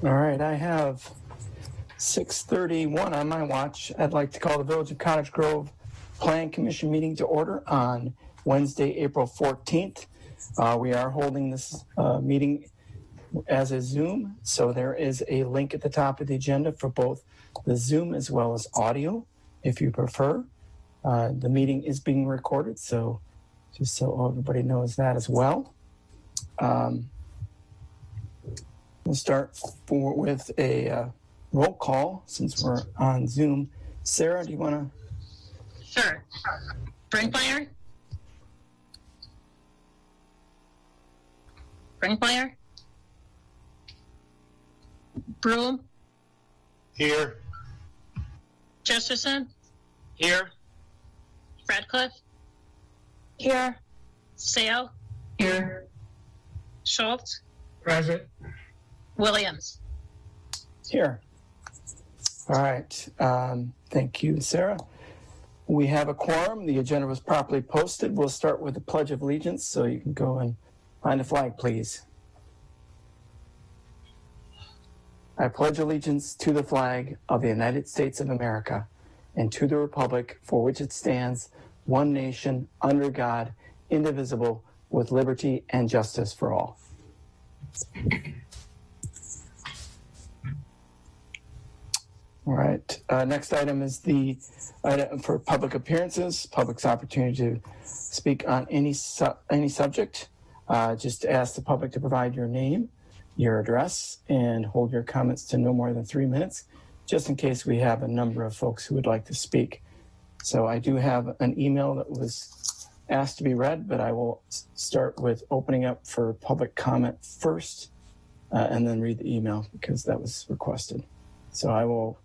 All right, I have 6:31 on my watch. I'd like to call the Village of Cottage Grove Plan Commission meeting to order on Wednesday, April 14th. We are holding this meeting as a Zoom, so there is a link at the top of the agenda for both the Zoom as well as audio, if you prefer. The meeting is being recorded, so just so everybody knows that as well. We'll start with a roll call since we're on Zoom. Sarah, do you want to? Sure. Brinkmeyer? Broom? Here. Chesterton? Here. Radcliffe? Here. Sale? Here. Schultz? Present. Williams? Here. All right. Thank you, Sarah. We have a quorum. The agenda was properly posted. We'll start with the Pledge of Allegiance, so you can go and find a flag, please. I pledge allegiance to the flag of the United States of America and to the republic for which it stands, one nation, under God, indivisible, with liberty and justice for all. All right. Next item is the item for public appearances, public's opportunity to speak on any subject. Just ask the public to provide your name, your address, and hold your comments to no more than 3 minutes, just in case we have a number of folks who would like to speak. So I do have an email that was asked to be read, but I will start with opening up for public comment first, and then read the email because that was requested. So I will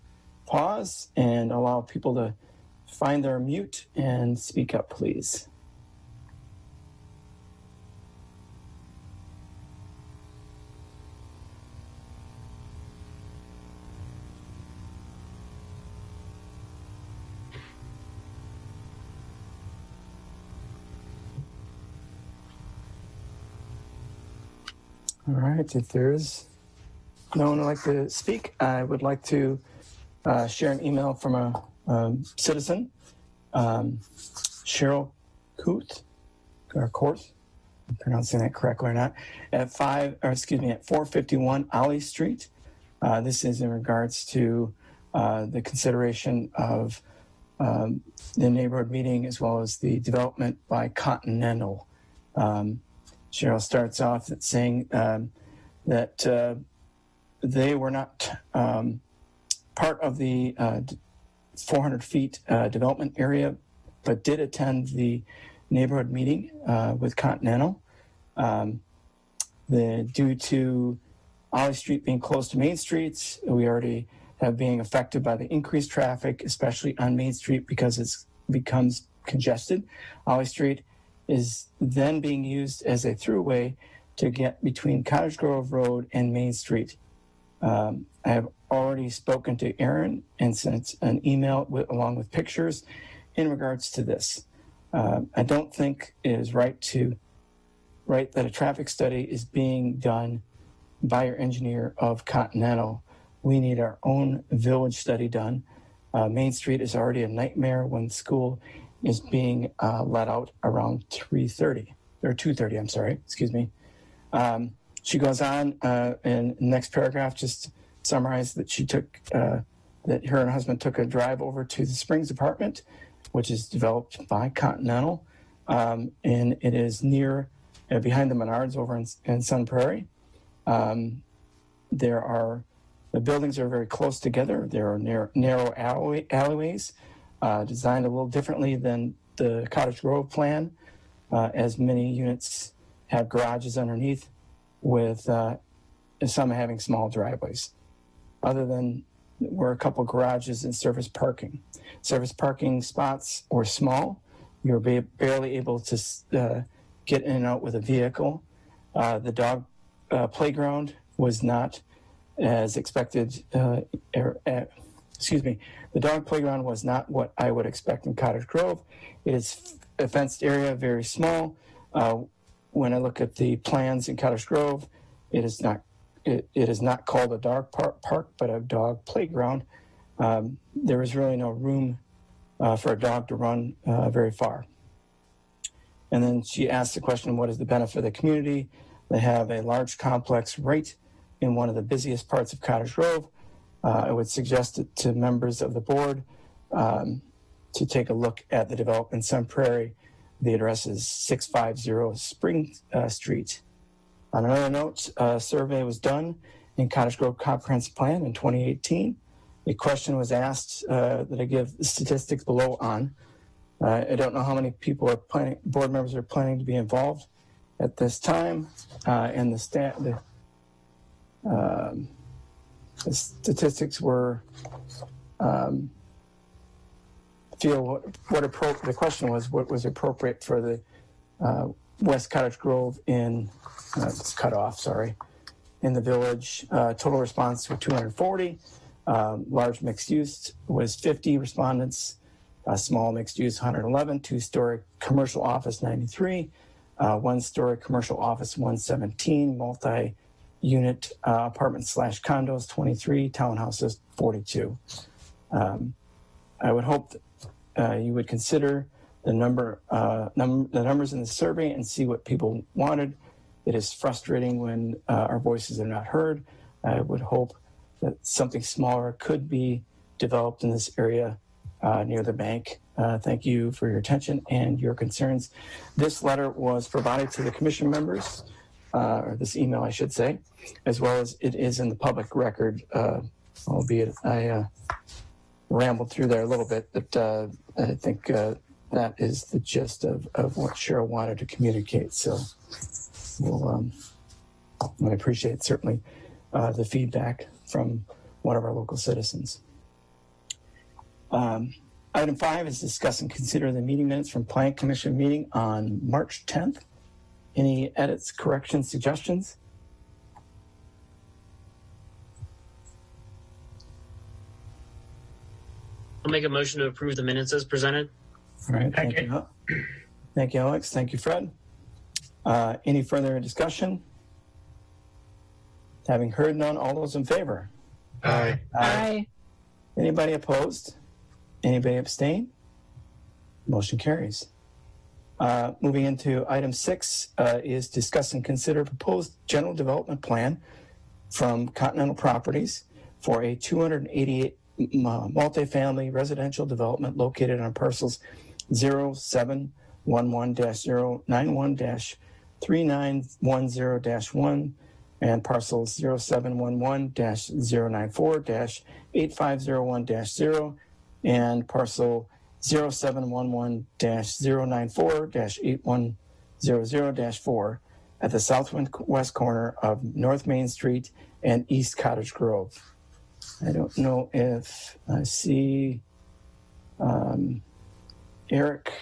pause and allow people to find their mute and speak up, please. All right, if there is no one who would like to speak, I would like to share an email from a citizen, Cheryl Kuth, or Korth, I'm pronouncing that correctly or not, at 451 Ollie Street. This is in regards to the consideration of the neighborhood meeting as well as the development by Continental. Cheryl starts off at saying that they were not part of the 400 feet development area, but did attend the neighborhood meeting with Continental. Due to Ollie Street being close to Main Street, we already have being affected by the increased traffic, especially on Main Street because it becomes congested. Ollie Street is then being used as a throughway to get between Cottage Grove Road and Main Street. I have already spoken to Aaron and sent an email along with pictures in regards to this. I don't think it is right that a traffic study is being done by your engineer of Continental. We need our own village study done. Main Street is already a nightmare when school is being let out around 2:30, I'm sorry, excuse me. She goes on in the next paragraph, just summarize that that her and her husband took a drive over to the Springs apartment, which is developed by Continental, and it is near, behind the Menards over in Sun Prairie. The buildings are very close together. There are narrow alleyways, designed a little differently than the Cottage Grove plan, as many units have garages underneath, with some having small driveways. Other than were a couple garages and surface parking. Surface parking spots were small. You were barely able to get in and out with a vehicle. The dog playground was not as expected. The dog playground was not what I would expect in Cottage Grove. It is a fenced area, very small. When I look at the plans in Cottage Grove, it is not it is not called a dog park, but a dog playground. There is really no room for a dog to run very far. And then she asked the question, what is the benefit of the community? They have a large complex right in one of the busiest parts of Cottage Grove. I would suggest it to members of the board to take a look at the development in Sun Prairie. The address is 650 Spring Street. On another note, a survey was done in Cottage Grove Comprehensive Plan in 2018. A question was asked that I give the statistics below on. I don't know how many people are planning, board members are planning to be involved at this time, and the statistics were the question was what was appropriate for the West Cottage Grove in it's cut off, sorry, in the village. Total response were 240. Large mixed use was 50 respondents. Small mixed use 111. Two-story commercial office 93. One-story commercial office 117. Multi-unit apartments / condos 23. Townhouses 42. I would hope that you would consider the numbers in the survey and see what people wanted. It is frustrating when our voices are not heard. I would hope that something smaller could be developed in this area near the bank. Thank you for your attention and your concerns. This letter was provided to the commission members, or this email, I should say, as well as it is in the public record, albeit I rambled through there a little bit, but I think that is the gist of what Cheryl wanted to communicate. So I appreciate certainly the feedback from one of our local citizens. Item 5 is discuss and consider the meeting minutes from Plan Commission meeting on March 10th. Any edits, corrections, suggestions? I'll make a motion to approve the minutes as presented. All right, thank you. Thank you, Alex. Thank you, Fred. Any further discussion? Having heard none, all those in favor? Aye. Aye. Anybody opposed? Anybody abstain? Motion carries. Moving into item 6 is discuss and consider proposed general development plan from Continental Properties for a 288 multifamily residential development located on parcels 0711-091-3910-1 and parcels 0711-094-8501-0 and parcel 0711-094-8100-4 at the southwest corner of North Main Street and East Cottage Grove. I don't know if I see Eric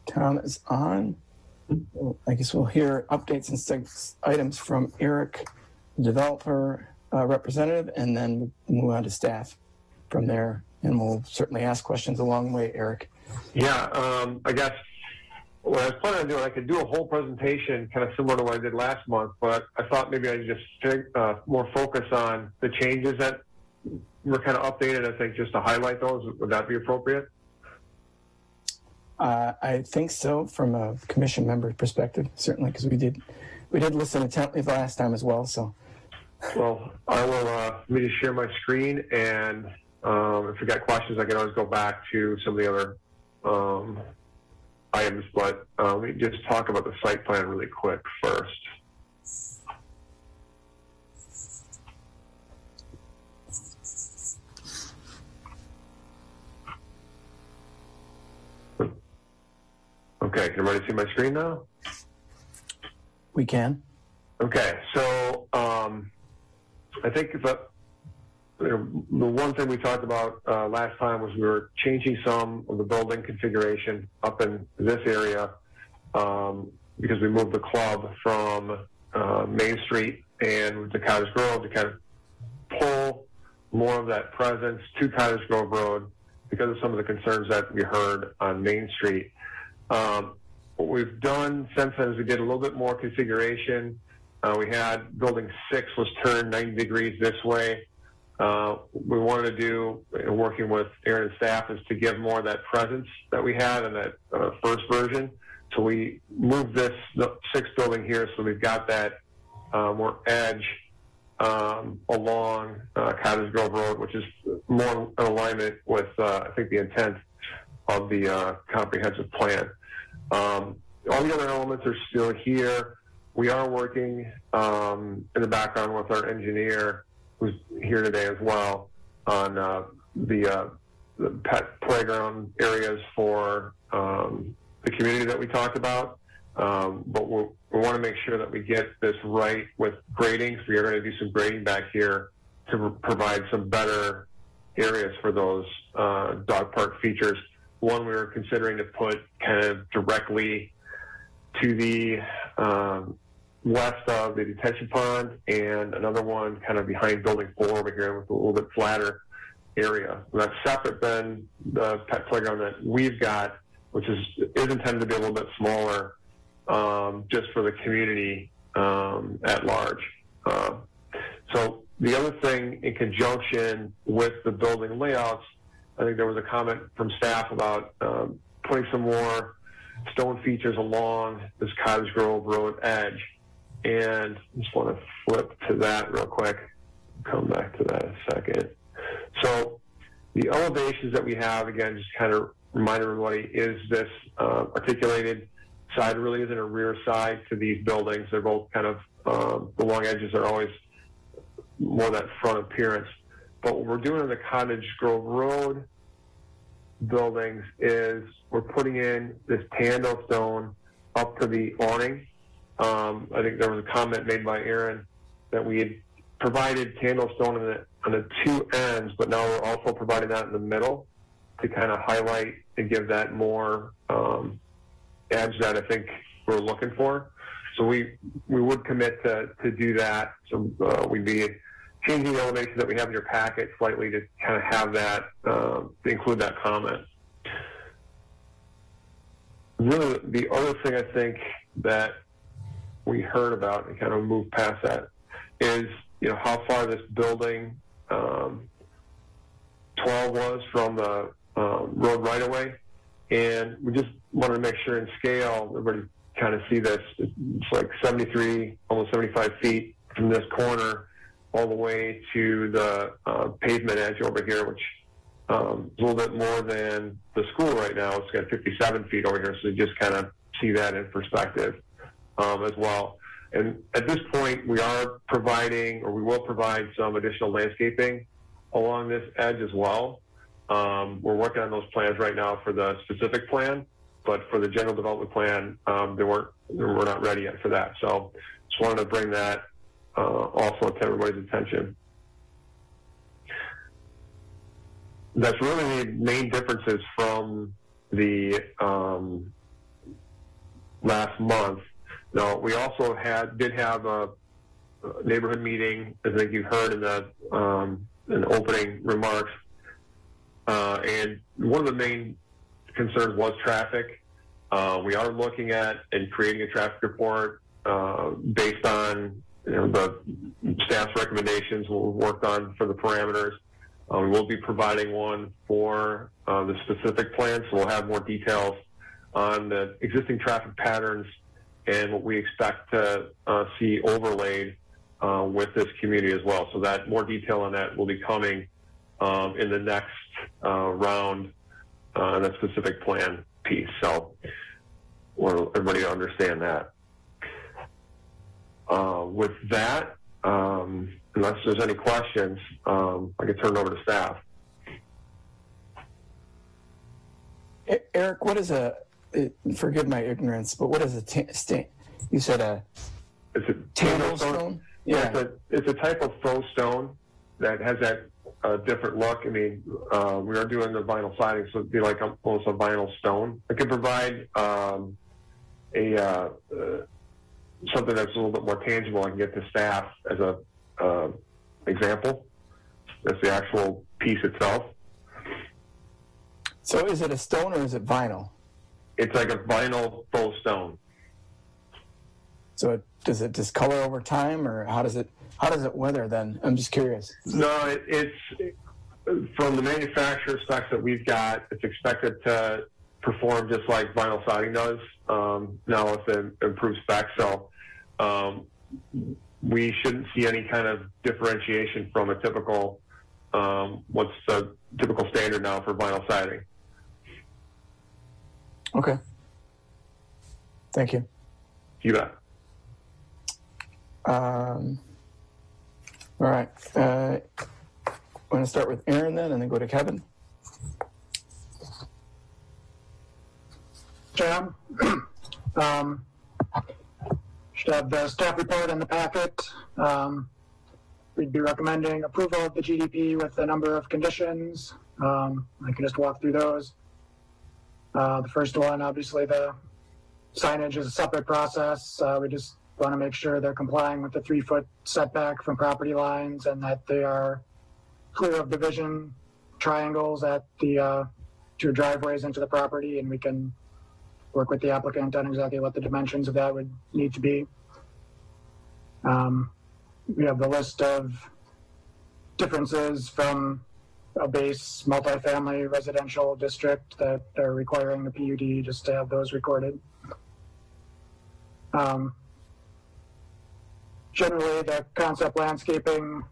Tom is on. I guess we'll hear updates and items from Eric, developer representative, and then move on to staff from there. And we'll certainly ask questions along the way, Eric. Yeah, I guess what I was planning on doing, I could do a whole presentation kind of similar to what I did last month, but I thought maybe I'd just more focus on the changes that were kind of updated. I think just to highlight those. Would that be appropriate? I think so, from a commission member perspective, certainly, because we did listen intently the last time as well. So, well, I will. Let me just share my screen, and if you got questions, I can always go back to some of the other items. But let me just talk about the site plan really quick first. Okay, can everybody see my screen now? we can. Okay, so I think the one thing we talked about last time was we were changing some of the building configuration up in this area because we moved the club from Main Street and to Cottage Grove to kind of pull more of that presence to Cottage Grove Road because of some of the concerns that we heard on Main Street. What we've done since then is we did a little bit more configuration We had building 6 was turned 90 degrees this way. We wanted to do, working with Aaron and staff, is to give more of that presence that we had in that first version. So we moved the 6th building here, so we've got that more edge along Cottage Grove Road, which is more in alignment with, I think, the intent of the comprehensive plan. All the other elements are still here. We are working in the background with our engineer, who's here today as well, on the pet playground areas for the community that we talked about. But we want to make sure that we get this right with grading. So we are going to do some grading back here to provide some better areas for those dog park features. One we were considering to put kind of directly to the west of the detention pond, and another one kind of behind building 4 over here with a little bit flatter area. And that's separate than the pet playground that we've got, which is intended to be a little bit smaller, just for the community at large. So the other thing, in conjunction with the building layouts, I think there was a comment from staff about putting some more stone features along this Cottage Grove Road edge. And I just want to flip to that real quick. Come back to that in a second. So the elevations that we have, again, just kind of remind everybody, is this articulated side really isn't a rear side to these buildings. They're both kind of, the long edges are always more that front appearance. But what we're doing in the Cottage Grove Road buildings is we're putting in this tando stone up to the awning. I think there was a comment made by Aaron that we had provided tando stone on the 2 ends, but now we're also providing that in the middle to kind of highlight and give that more edge that I think we're looking for. So we would commit to do that. So we'd be changing the elevation that we have in your packet slightly to kind of have that, to include that comment. Really, the other thing I think that we heard about and kind of moved past that is, how far this building 12 was from the road right away. And we just wanted to make sure in scale, everybody kind of see this. It's like 73, almost 75 feet from this corner all the way to the pavement edge over here, which is a little bit more than the school right now. It's got 57 feet over here, so you just kind of see that in perspective as well. And at this point, we are providing, or we will provide, some additional landscaping along this edge as well. We're working on those plans right now for the specific plan, but for the general development plan, we're not ready yet for that. So just wanted to bring that also to everybody's attention. That's really the main differences from the last month. Now, we also did have a neighborhood meeting, as I think you heard in the opening remarks, and one of the main concerns was traffic. We are looking at and creating a traffic report based on the staff's recommendations, what we've worked on for the parameters. We will be providing one for the specific plan, so we'll have more details on the existing traffic patterns and what we expect to see overlaid with this community as well. So that more detail on that will be coming in the next round on that specific plan piece. So want everybody to understand that. With that, unless there's any questions, I can turn it over to staff. Eric, what is forgive my ignorance, but what is you said it's a tando stone? Yeah, it's a type of faux stone that has that different look. I mean, we are doing the vinyl siding, so it'd be like almost a vinyl stone. I can provide something that's a little bit more tangible. I can get to staff as a example. That's the actual piece itself. So is it a stone or is it vinyl? It's like a vinyl faux stone. So does it discolor over time, or how does it weather then? I'm just curious. No, it's from the manufacturer specs that we've got, it's expected to perform just like vinyl siding does, now with the improved specs. So we shouldn't see any kind of differentiation from a typical, what's the typical standard now for vinyl siding. Okay. Thank you. You bet. All right. I'm going to start with Aaron then, and then go to Kevin. John, should have the staff report in the packet. We'd be recommending approval of the GDP with a number of conditions. I can just walk through those. The first one, obviously, the signage is a separate process. We just want to make sure they're complying with the 3-foot setback from property lines and that they are clear of division triangles at the two driveways into the property, and we can work with the applicant on exactly what the dimensions of that would need to be. We have the list of differences from a base multifamily residential district that are requiring the PUD, just to have those recorded. Generally, the concept landscaping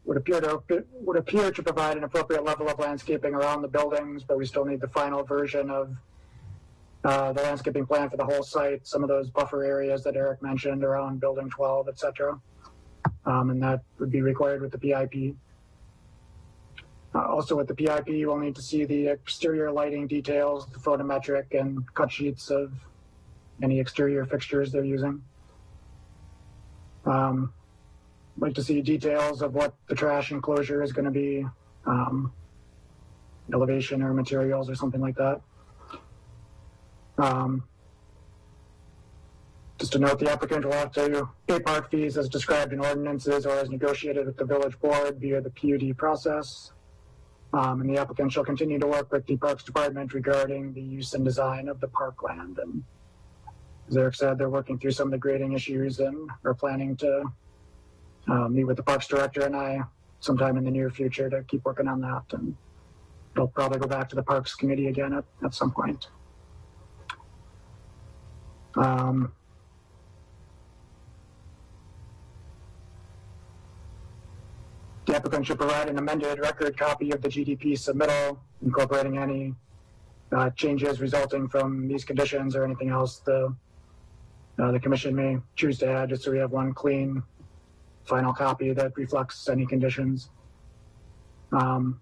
would appear to provide an appropriate level of landscaping around the buildings, but we still need the final version of the landscaping plan for the whole site, some of those buffer areas that Eric mentioned around building 12, et cetera. And that would be required with the PIP. Also with the PIP, we'll need to see the exterior lighting details, the photometric and cut sheets of any exterior fixtures they're using. Like to see details of what the trash enclosure is going to be, elevation or materials or something like that. Just to note, the applicant will have to pay park fees as described in ordinances or as negotiated with the village board via the PUD process. And the applicant shall continue to work with the Parks Department regarding the use and design of the parkland. And as Eric said, they're working through some of the grading issues and are planning to meet with the Parks Director and I sometime in the near future to keep working on that. And it'll probably go back to the Parks Committee again at some point. The applicant should provide an amended record copy of the GDP submittal, incorporating any changes resulting from these conditions or anything else the commission may choose to add, just so we have one clean final copy that reflects any conditions. And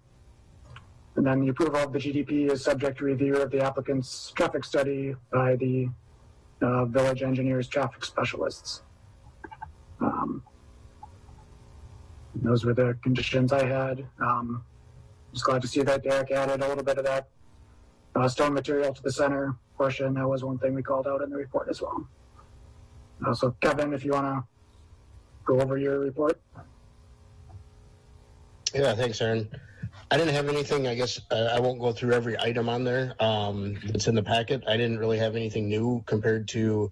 then the approval of the GDP is subject to review of the applicant's traffic study by the village engineers traffic specialists. Those were the conditions I had. Just glad to see that Derek added a little bit of that stone material to the center portion. That was one thing we called out in the report as well. So Kevin, if you want to go over your report. Yeah, thanks, Aaron. I didn't have anything. I guess I won't go through every item on there. It's in the packet. I didn't really have anything new compared to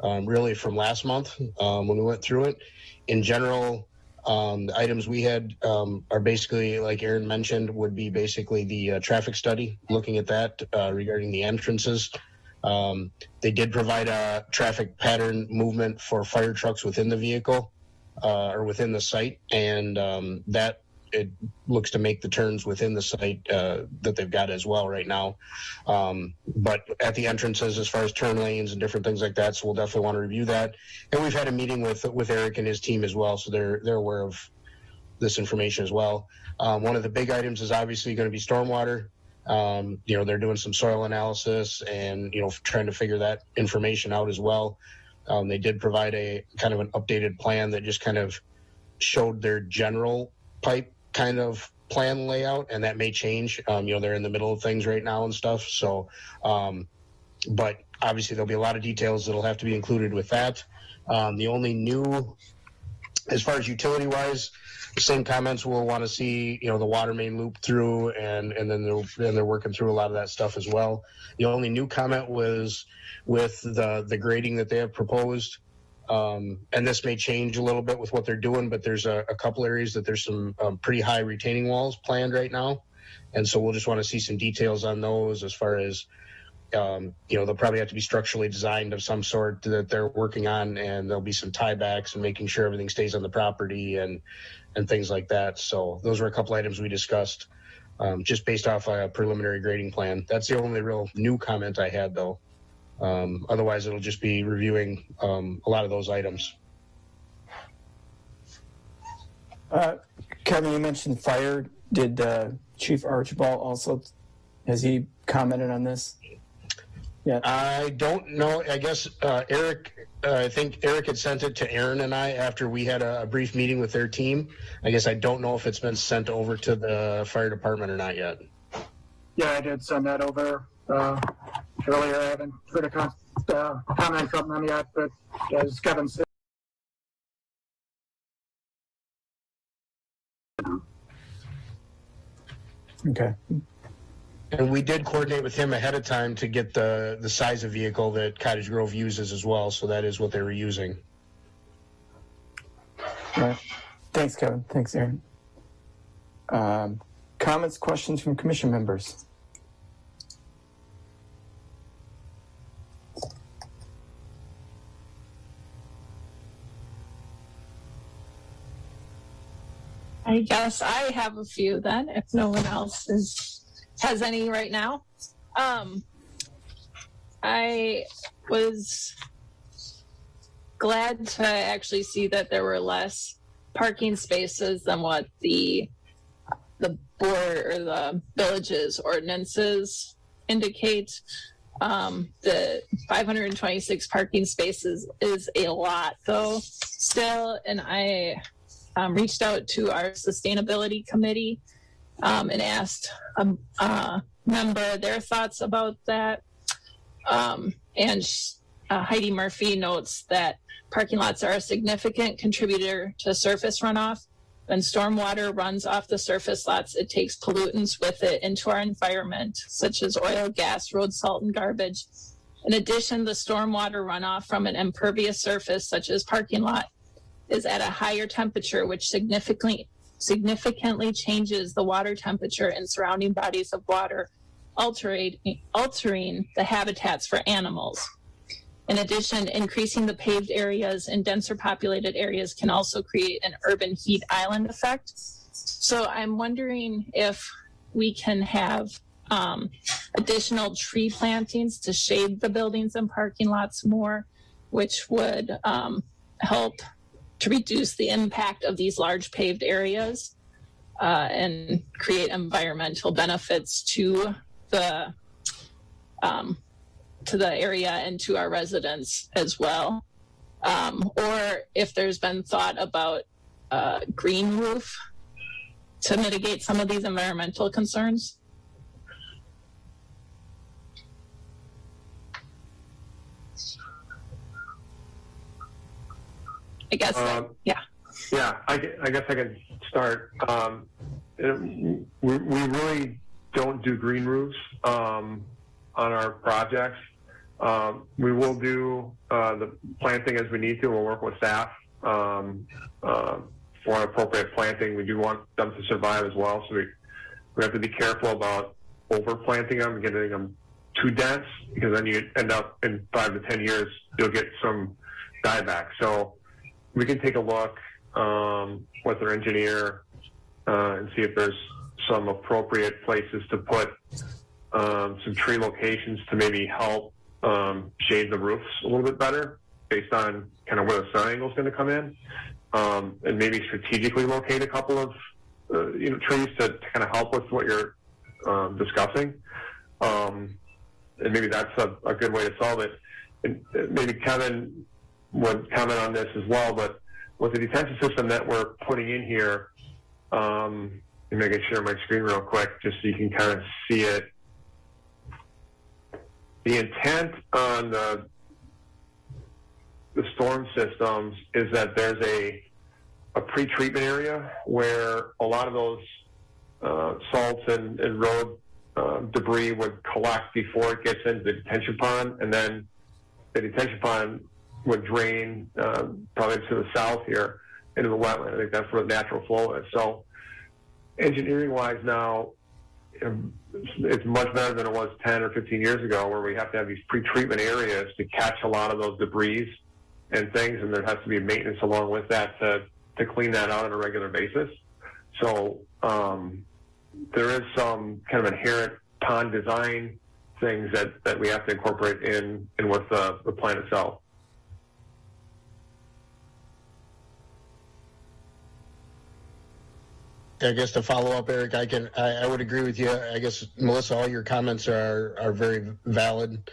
really from last month when we went through it. In general, the items we had are basically, like Aaron mentioned, would be basically the traffic study, looking at that regarding the entrances. They did provide a traffic pattern movement for fire trucks within the vehicle or within the site, and that it looks to make the turns within the site that they've got as well right now. But at the entrances, as far as turn lanes and different things like that, so we'll definitely want to review that. And we've had a meeting with Eric and his team as well, so they're aware of this information as well. One of the big items is obviously going to be stormwater. They're doing some soil analysis and, trying to figure that information out as well. They did provide a kind of an updated plan that just kind of showed their general pipe kind of plan layout, and that may change. They're in the middle of things right now and stuff. So, but obviously there'll be a lot of details that'll have to be included with that. The only new, as far as utility wise, same comments. We'll want to see, the water main loop through, and then they're working through a lot of that stuff as well. The only new comment was with the grading that they have proposed. And this may change a little bit with what they're doing, but there's a couple areas that there's some pretty high retaining walls planned right now. And so we'll just want to see some details on those as far as, they'll probably have to be structurally designed of some sort that they're working on, and there'll be some tiebacks and making sure everything stays on the property and things like that. So those were a couple items we discussed just based off a preliminary grading plan. That's the only real new comment I had, though. Otherwise, it'll just be reviewing a lot of those items. Kevin, you mentioned fire. Did Chief Archibald also, has he commented on this? Yeah. I don't know. I guess Eric, I think Eric had sent it to Aaron and I after we had a brief meeting with their team. I guess I don't know if it's been sent over to the fire department or not yet. Yeah, I did send that over earlier. I haven't heard a comment from them yet, but as Kevin said, Okay. And we did coordinate with him ahead of time to get the size of vehicle that Cottage Grove uses as well. So that is what they were using. All right. Thanks, Kevin. Thanks, Aaron. Comments, questions from commission members? I guess I have a few then, if no one else has any right now. I was glad to actually see that there were less parking spaces than what the board or the village's ordinances indicate. The 526 parking spaces is a lot, though, still, and I reached out to our sustainability committee and asked a member their thoughts about that. And Heidi Murphy notes that parking lots are a significant contributor to surface runoff. When stormwater runs off the surface lots, it takes pollutants with it into our environment, such as oil, gas, road salt, and garbage. In addition, the stormwater runoff from an impervious surface, such as parking lot, is at a higher temperature, which significantly changes the water temperature in surrounding bodies of water, altering the habitats for animals. In addition, increasing the paved areas in denser populated areas can also create an urban heat island effect. So I'm wondering if we can have additional tree plantings to shade the buildings and parking lots more, which would help to reduce the impact of these large paved areas and create environmental benefits to the area and to our residents as well. Or if there's been thought about green roof to mitigate some of these environmental concerns. I guess, yeah. Yeah, I guess I can start. We really don't do green roofs on our projects. We will do the planting as we need to. We'll work with staff for an appropriate planting. We do want them to survive as well, so we have to be careful about overplanting them and getting them too dense, because then you end up in 5 to 10 years, you'll get some dieback. So we can take a look with our engineer and see if there's some appropriate places to put some tree locations to maybe help shade the roofs a little bit better based on kind of where the sun angle is going to come in, and maybe strategically locate a couple of trees to kind of help with what you're discussing. And maybe that's a good way to solve it. And maybe Kevin would comment on this as well, but with the detention system that we're putting in here, let me get share my screen real quick just so you can kind of see it. The intent on the storm systems is that there's a pre-treatment area where a lot of those salts and road debris would collect before it gets into the detention pond, and then the detention pond would drain probably to the south here into the wetland. I think that's where the natural flow is. So engineering-wise now, it's much better than it was 10 or 15 years ago, where we have to have these pre-treatment areas to catch a lot of those debris and things, and there has to be maintenance along with that to clean that out on a regular basis. So there is some kind of inherent pond design things that we have to incorporate in with the plan itself. I guess to follow up, Eric, I would agree with you. I guess, Melissa, all your comments are very valid.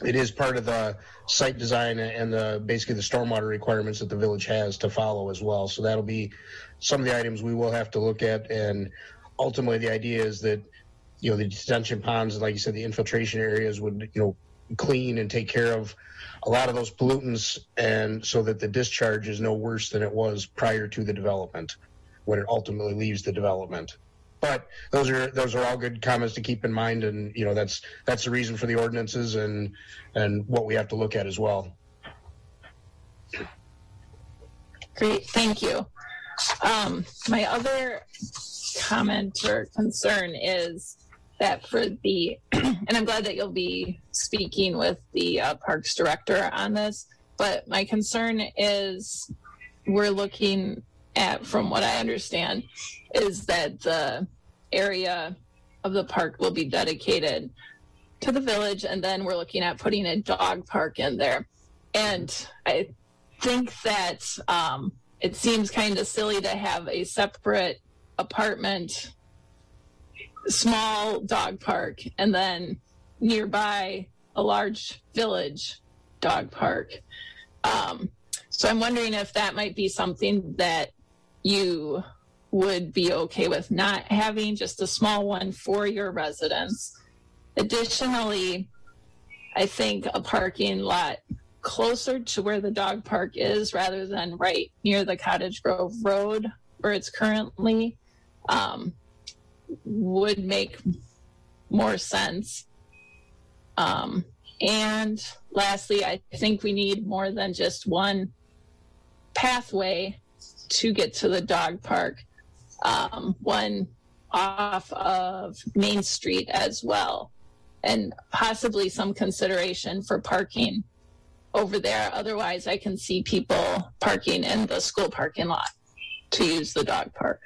It is part of the site design and basically the stormwater requirements that the village has to follow as well. So that'll be some of the items we will have to look at. And ultimately, the idea is that, the detention ponds and, like you said, the infiltration areas would, clean and take care of a lot of those pollutants, and so that the discharge is no worse than it was prior to the development when it ultimately leaves the development. But those are all good comments to keep in mind, and that's the reason for the ordinances and what we have to look at as well. Great, thank you. My other comment or concern is that for the, and I'm glad that you'll be speaking with the Parks Director on this, but my concern is we're looking at, from what I understand, is that the area of the park will be dedicated to the village, and then we're looking at putting a dog park in there. And I think that it seems kind of silly to have a separate apartment, small dog park, and then nearby a large village dog park. So I'm wondering if that might be something that you would be okay with not having, just a small one for your residents. Additionally, I think a parking lot closer to where the dog park is, rather than right near the Cottage Grove Road where it's currently, would make more sense. And lastly, I think we need more than just one pathway to get to the dog park, one off of Main Street as well, and possibly some consideration for parking over there. Otherwise, I can see people parking in the school parking lot to use the dog park.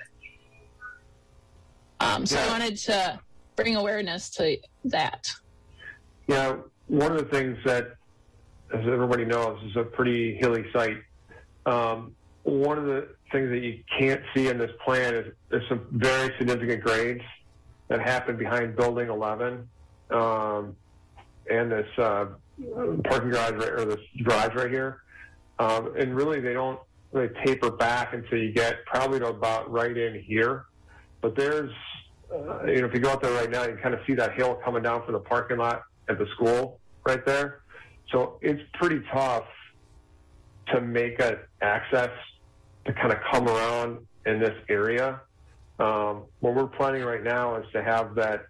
So I wanted to bring awareness to that. Yeah, one of the things that, as everybody knows, is a pretty hilly site. One of the things that you can't see in this plan is there's some very significant grades that happen behind Building 11 and this parking garage or this garage right here. And really, they don't really taper back until you get probably to about right in here. But there's, if you go out there right now, you can kind of see that hill coming down from the parking lot at the school right there. So it's pretty tough to make an access to kind of come around in this area. What we're planning right now is to have that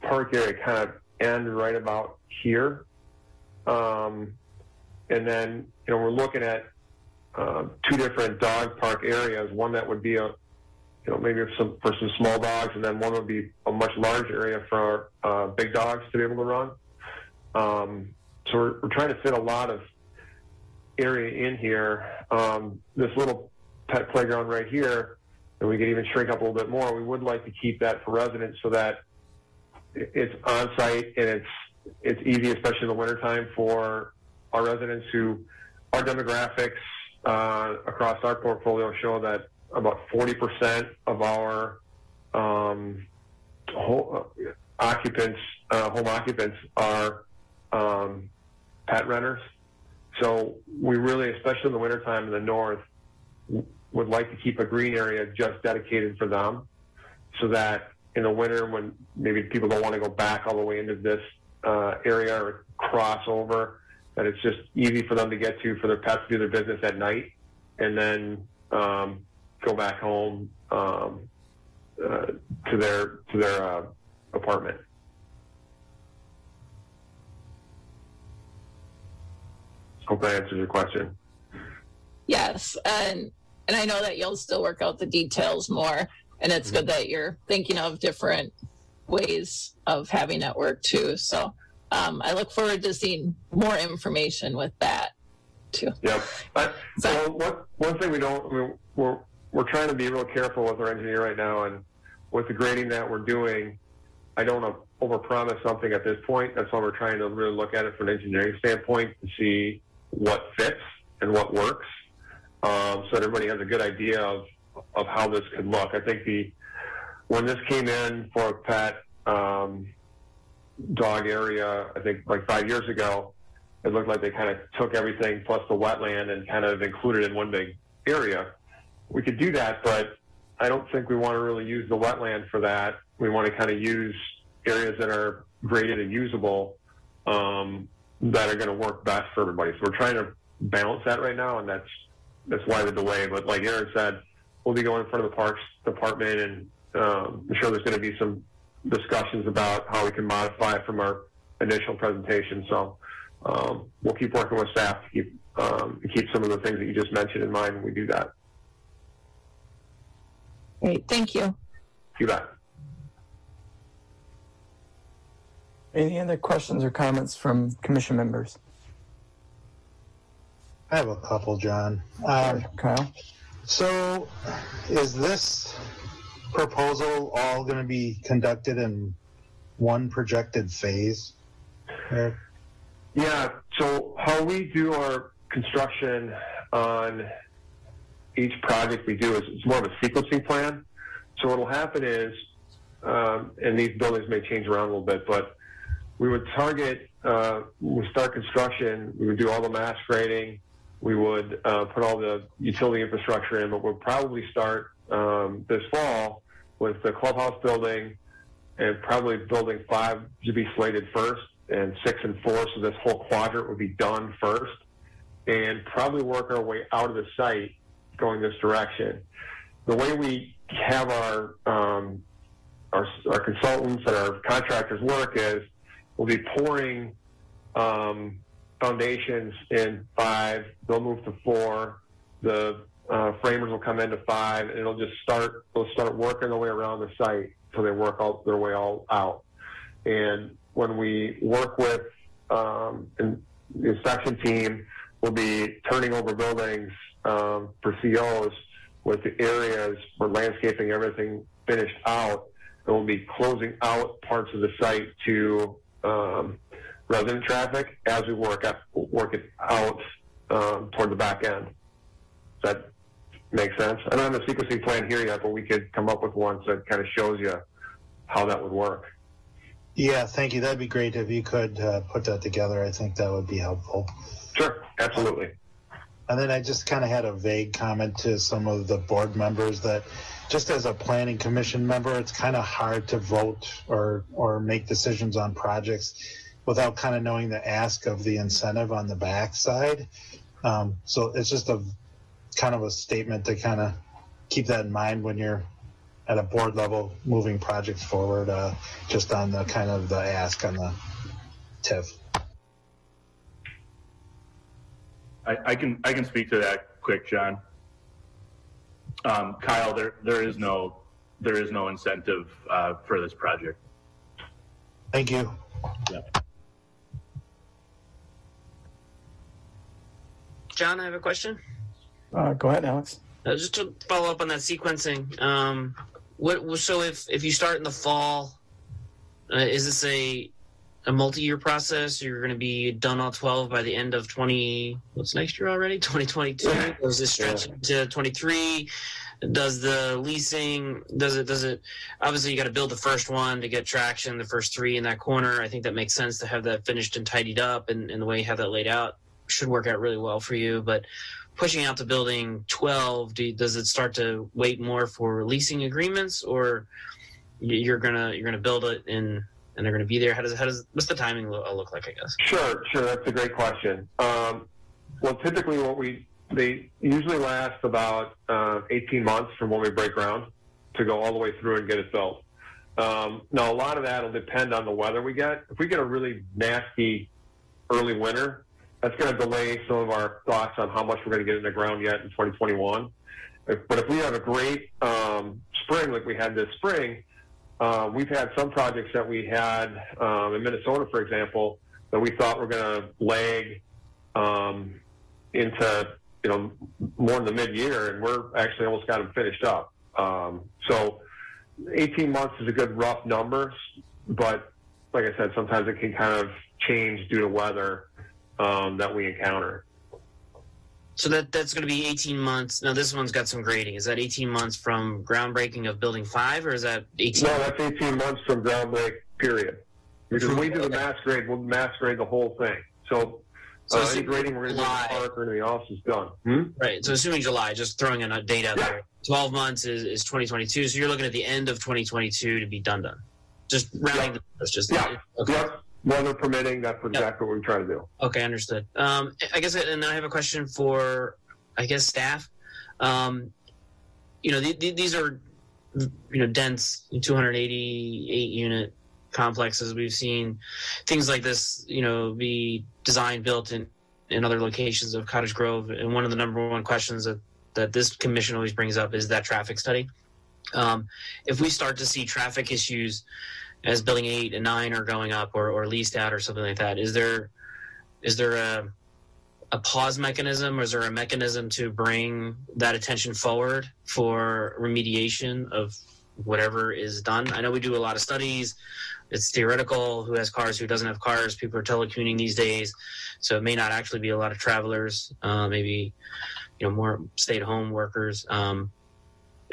park area kind of end right about here. And then, we're looking at two different dog park areas. One that would be maybe for some small dogs, and then one would be a much larger area for big dogs to be able to run. So we're trying to fit a lot of area in here. This little pet playground right here, and we could even shrink up a little bit more. We would like to keep that for residents so that it's on site and it's easy, especially in the wintertime, for our residents who, our demographics across our portfolio show that about 40% of our home occupants are pet renters. So we really, especially in the wintertime in the north, would like to keep a green area just dedicated for them, so that in the winter, when maybe people don't want to go back all the way into this area or cross over, that it's just easy for them to get to, for their pets to do their business at night, and then go back home to their apartment. Hope that answers your question. Yes, and I know that you'll still work out the details more, and it's good that you're thinking of different ways of having it work too. So I look forward to seeing more information with that too. Yep. So one thing we're trying to be real careful with our engineer right now, and with the grading that we're doing, I don't want to overpromise something at this point. That's why we're trying to really look at it from an engineering standpoint to see what fits and what works, so that everybody has a good idea of how this could look. I think when this came in for a pet dog area, I think like 5 years ago, it looked like they kind of took everything plus the wetland and kind of included it in one big area. We could do that, but I don't think we want to really use the wetland for that. We want to kind of use areas that are graded and usable, that are going to work best for everybody. So we're trying to balance that right now, and that's why the delay. But like Aaron said, we'll be going in front of the Parks Department, and I'm sure there's going to be some discussions about how we can modify it from our initial presentation. So we'll keep working with staff to keep some of the things that you just mentioned in mind when we do that. Great, thank you. You bet. Any other questions or comments from commission members? I have a couple, John. Kyle? So is this proposal all going to be conducted in one projected phase? Yeah, so how we do our construction on each project we do is it's more of a sequencing plan. So what will happen is, and these buildings may change around a little bit, but we would target, when we start construction, we would do all the mass grading, we would put all the utility infrastructure in, but we'll probably start this fall with the clubhouse building, and probably building 5 to be slated first, and 6 and 4, so this whole quadrant would be done first, and probably work our way out of the site going this direction. The way we have our consultants and our contractors work is we'll be pouring foundations in 5, they'll move to 4, the framers will come into 5, and they'll start working their way around the site until they work their way all out. And when we work with the inspection team, we'll be turning over buildings for COs with the areas for landscaping, everything finished out, and we'll be closing out parts of the site to resident traffic as we work it out toward the back end. Does that make sense? I don't have a sequencing plan here yet, but we could come up with one that kind of shows you how that would work. Yeah, thank you. That'd be great if you could put that together. I think that would be helpful. Sure, absolutely. And then I just kind of had a vague comment to some of the board members that just as a planning commission member, it's kind of hard to vote or make decisions on projects without kind of knowing the ask of the incentive on the backside. So it's just a kind of a statement to kind of keep that in mind when you're at a board level moving projects forward, just on the kind of the ask on the TIF. I can speak to that quick, John. Kyle, there is no incentive for this project. Thank you. Yeah. John, I have a question. Go ahead, Alex. Just to follow up on that sequencing. So if you start in the fall, is this a multi-year process? You're going to be done all 12 by the end of what's next year already? 2022? Does this stretch into 23? Does the leasing, does it, obviously you got to build the first one to get traction, the first 3 in that corner. I think that makes sense to have that finished and tidied up, and the way you have that laid out should work out really well for you. But pushing out to building 12, does it start to wait more for leasing agreements, or you're gonna build it and they're gonna be there? What's the timing look like, I guess? Sure. That's a great question. Well, typically they usually last about 18 months from when we break ground to go all the way through and get it built. Now, a lot of that will depend on the weather we get. If we get a really nasty early winter, that's going to delay some of our thoughts on how much we're going to get in the ground yet in 2021. But if we have a great spring like we had this spring, we've had some projects that we had in Minnesota, for example, that we thought were going to lag into more in the mid-year, and we're actually almost got them finished up. So 18 months is a good rough number, but like I said, sometimes it can kind of change due to weather that we encounter. So that's going to be 18 months. Now this one's got some grading. Is that 18 months from groundbreaking of building 5, or is that 18? No, that's 18 months from groundbreak, period. Because when we do the mass grade, we'll mass grade the whole thing. So any grading we're going to do in the park or anything else is done. Right. So assuming July, just throwing in a date out there. 12 months is 2022. So you're looking at the end of 2022 to be done. Just rounding the numbers. Just okay. Yep. Weather permitting, that's exactly what we try to do. Okay, understood. I guess, and then I have a question for, staff. These are, dense 288 unit complexes. We've seen things like this, be designed, built in other locations of Cottage Grove. And one of the number one questions that this commission always brings up is that traffic study. If we start to see traffic issues as building 8 and 9 are going up or leased out or something like that, is there a pause mechanism, or is there a mechanism to bring that attention forward for remediation of whatever is done? I know we do a lot of studies. It's theoretical, who has cars, who doesn't have cars. People are telecommuting these days, so it may not actually be a lot of travelers, maybe more stay-at-home workers.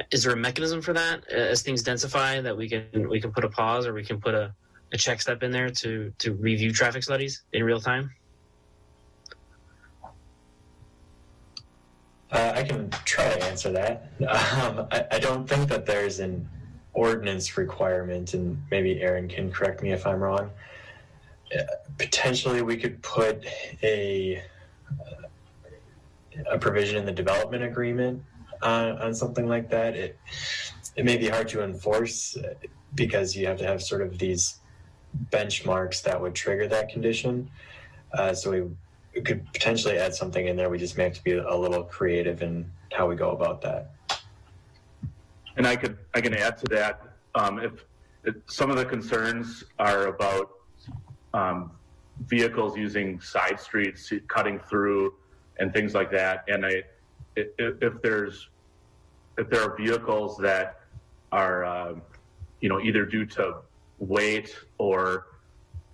Is there a mechanism for that as things densify that we can put a pause, or we can put a check step in there to review traffic studies in real time? I can try to answer that. I don't think that there's an ordinance requirement, and maybe Aaron can correct me if I'm wrong. Potentially we could put a provision in the development agreement on something like that. It may be hard to enforce because you have to have sort of these benchmarks that would trigger that condition. So we could potentially add something in there. We just may have to be a little creative in how we go about that. And I can add to that. If some of the concerns are about vehicles using side streets, cutting through, and things like that, and if there are vehicles that are either due to weight or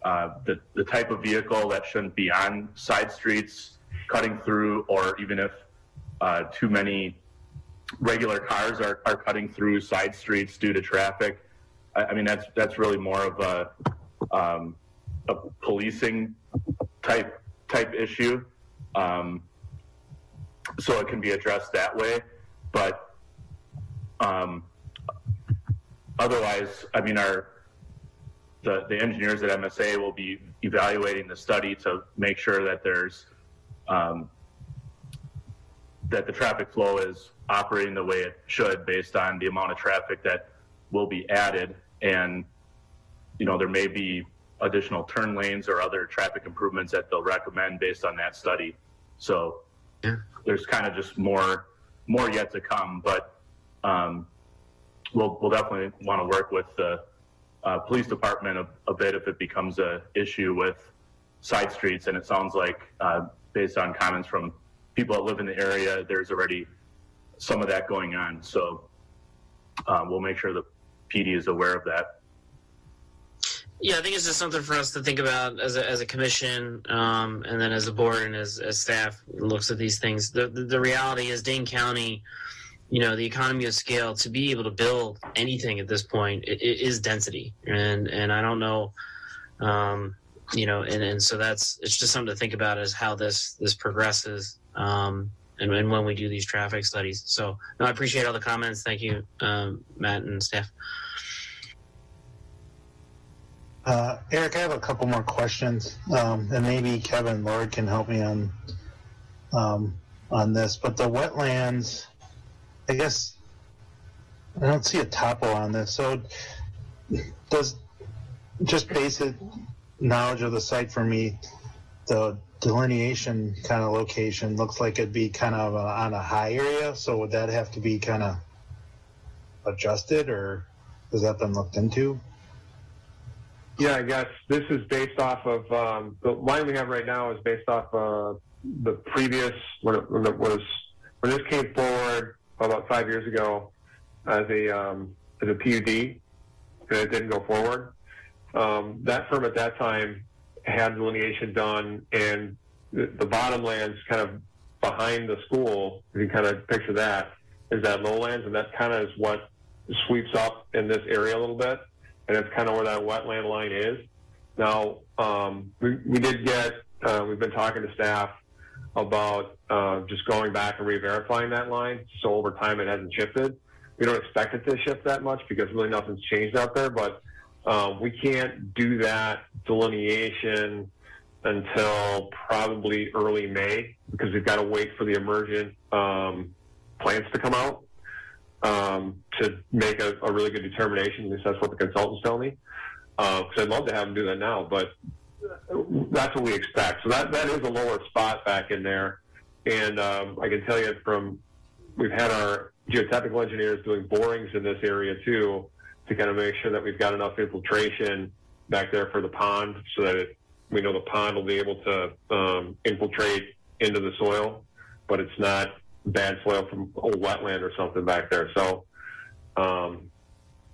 the type of vehicle that shouldn't be on side streets cutting through, or even if too many regular cars are cutting through side streets due to traffic, I mean that's really more of a policing type issue. So it can be addressed that way, but otherwise, I mean, the engineers at MSA will be evaluating the study to make sure that there's that the traffic flow is operating the way it should based on the amount of traffic that will be added, and there may be additional turn lanes or other traffic improvements that they'll recommend based on that study. So there's kind of just more yet to come, but we'll definitely want to work with the police department a bit if it becomes a issue with side streets. And it sounds like based on comments from people that live in the area, there's already some of that going on. So we'll make sure the PD is aware of that. Yeah, I think it's just something for us to think about as a commission, and then as a board and as staff looks at these things. The reality is Dane County, the economy of scale, to be able to build anything at this point is density, and I don't know, and so it's just something to think about as how this progresses, and when we do these traffic studies. So no, I appreciate all the comments. Thank you, Matt and staff. Eric, I have a couple more questions, and maybe Kevin Lord can help me on this. But the wetlands, I guess I don't see a topo on this. So does just basic knowledge of the site for me, the delineation kind of location looks like it'd be kind of on a high area. So would that have to be kind of adjusted, or has that been looked into? Yeah, I guess this is based off of the line we have right now is based off the previous when this came forward about 5 years ago as a PUD, and it didn't go forward. That firm at that time had delineation done, and the bottomlands kind of behind the school, if you kind of picture that, is that lowlands, and that kind of is what sweeps up in this area a little bit, and it's kind of where that wetland line is. Now, we did get, we've been talking to staff about just going back and re-verifying that line, so over time it hasn't shifted. We don't expect it to shift that much because really nothing's changed out there, but we can't do that delineation until probably early May because we've got to wait for the emergent plans to come out to make a really good determination. At least that's what the consultants tell me. Because I'd love to have them do that now, but that's what we expect. So that is a lower spot back in there. And I can tell you we've had our geotechnical engineers doing borings in this area too, to kind of make sure that we've got enough infiltration back there for the pond so that we know the pond will be able to infiltrate into the soil, but it's not bad soil from old wetland or something back there. So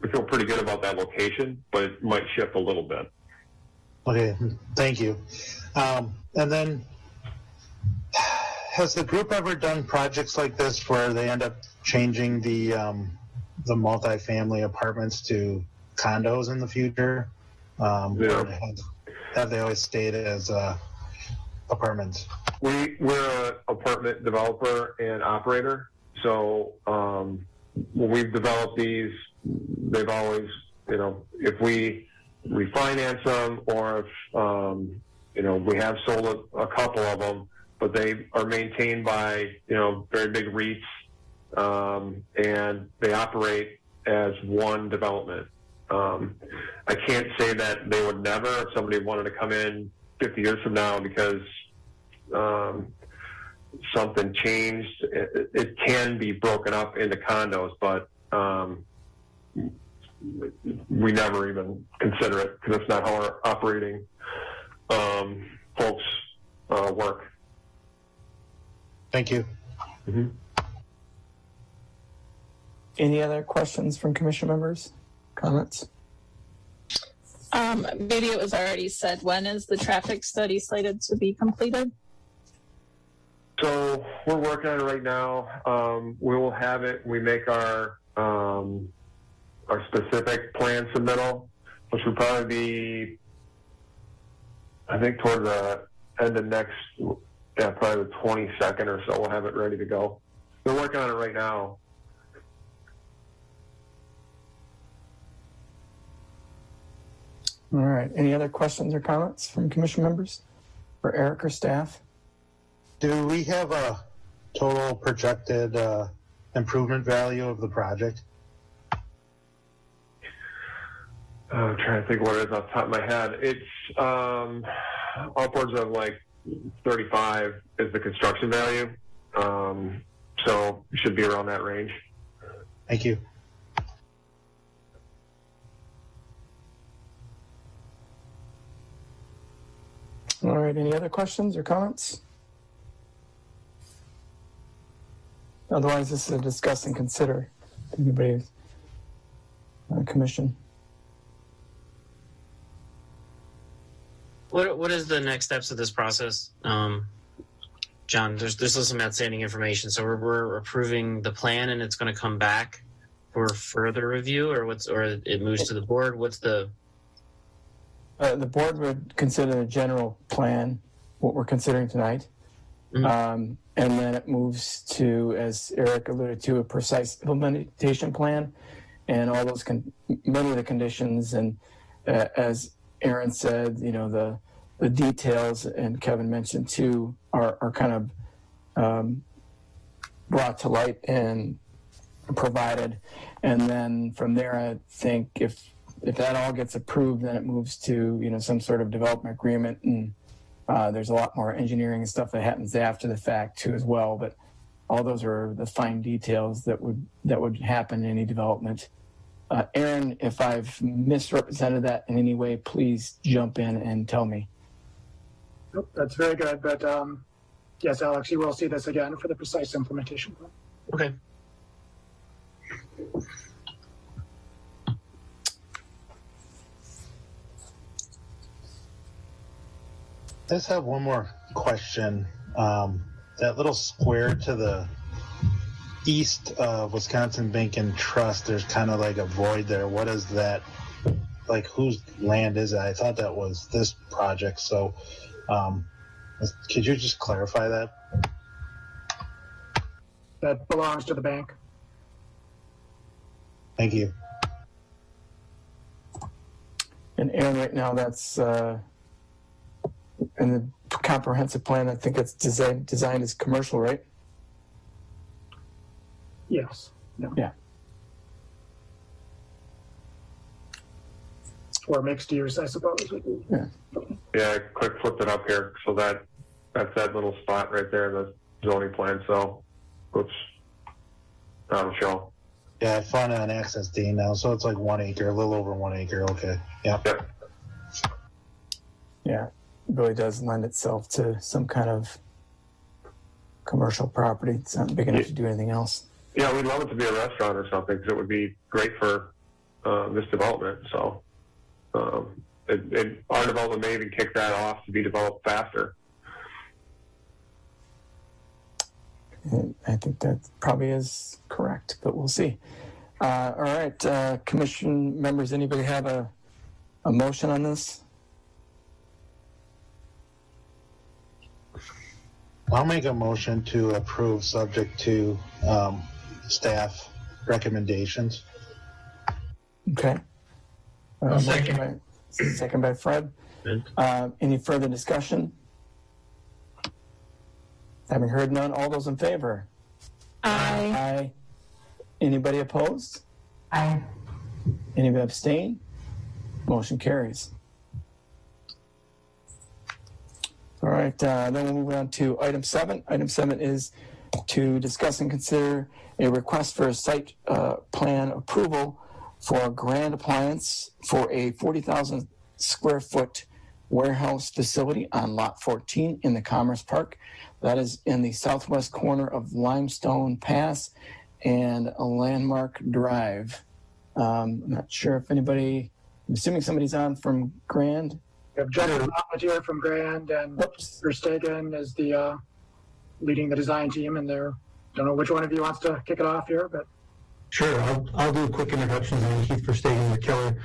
we feel pretty good about that location, but it might shift a little bit. Okay, thank you. And then, has the group ever done projects like this where they end up changing the multifamily apartments to condos in the future? Yeah. Or have they always stayed as apartments? We're an apartment developer and operator. So when we've developed these, they've always, if we refinance them or if, we have sold a couple of them, but they are maintained by, very big REITs, and they operate as one development. I can't say that they would never, if somebody wanted to come in 50 years from now because something changed, it can be broken up into condos, but we never even consider it because that's not how our operating folks work. Thank you. Mm-hmm. Any other questions from commission members? Comments? Maybe it was already said, when is the traffic study slated to be completed? So we're working on it right now. We will have it. We make our specific plan submittal, which will probably be, I think, toward the end of next, probably the 22nd or so. We'll have it ready to go. We're working on it right now. All right. Any other questions or comments from commission members for Eric or staff? Do we have a total projected improvement value of the project? I'm trying to think what it is off the top of my head. It's upwards of like 35 is the construction value. So it should be around that range. Thank you. All right. Any other questions or comments? Otherwise, this is a discuss and consider. Anybody's commission. What is the next steps of this process, John? There's still some outstanding information, so we're approving the plan, and it's going to come back for further review, or it moves to the board. What's the board would consider the general plan, what we're considering tonight, and then it moves to, as Eric alluded to, a precise implementation plan, and all those many of the conditions, and as Aaron said, the details, and Kevin mentioned too, are kind of brought to light and provided, and then from there, I think if that all gets approved, then it moves to some sort of development agreement, and There's a lot more engineering and stuff that happens after the fact too as well, but all those are the fine details that would happen in any development. Aaron, if I've misrepresented that in any way, please jump in and tell me. Nope, that's very good. But yes, Alex, you will see this again for the precise implementation. Okay. I just have one more question. That little square to the east of Wisconsin Bank and Trust, there's kind of like a void there. What is that? Like, whose land is it? I thought that was this project. So could you just clarify that? That belongs to the bank. Thank you. And Aaron, right now that's in the comprehensive plan. I think it's designed as commercial, right? Yes. No. Yeah. Or mixed use, I suppose. Yeah. Yeah, I quick flipped it up here. So that's that little spot right there in the zoning plan. So, oops, that'll show. Yeah, I found it on Access D now. So it's like 1 acre, a little over 1 acre. Okay. Yep. Yeah. It really does lend itself to some kind of commercial property. It's not big enough to do anything else. Yeah, we'd love it to be a restaurant or something because it would be great for this development. So our development may even kick that off to be developed faster. And I think that probably is correct, but we'll see. All right, commission members, anybody have a motion on this? I'll make a motion to approve subject to staff recommendations. Okay. Second. Second by Fred. Any further discussion? Having heard none, all those in favor? Aye. Aye. Anybody opposed? Aye. Anybody abstain? Motion carries. All right, then we'll move on to item 7. Item 7 is to discuss and consider a request for a site plan approval for a grand appliance for a 40,000 square foot warehouse facility on lot 14 in the Commerce Park. That is in the southwest corner of Limestone Pass and a Landmark Drive. I'm not sure if anybody, I'm assuming somebody's on from Grand. We have Jennifer Mohammed here from Grand, and Verstegen is the leading the design team, and they're, don't know which one of you wants to kick it off here, but. Sure, I'll do a quick introduction. I'm Keith Verstegen with Keller.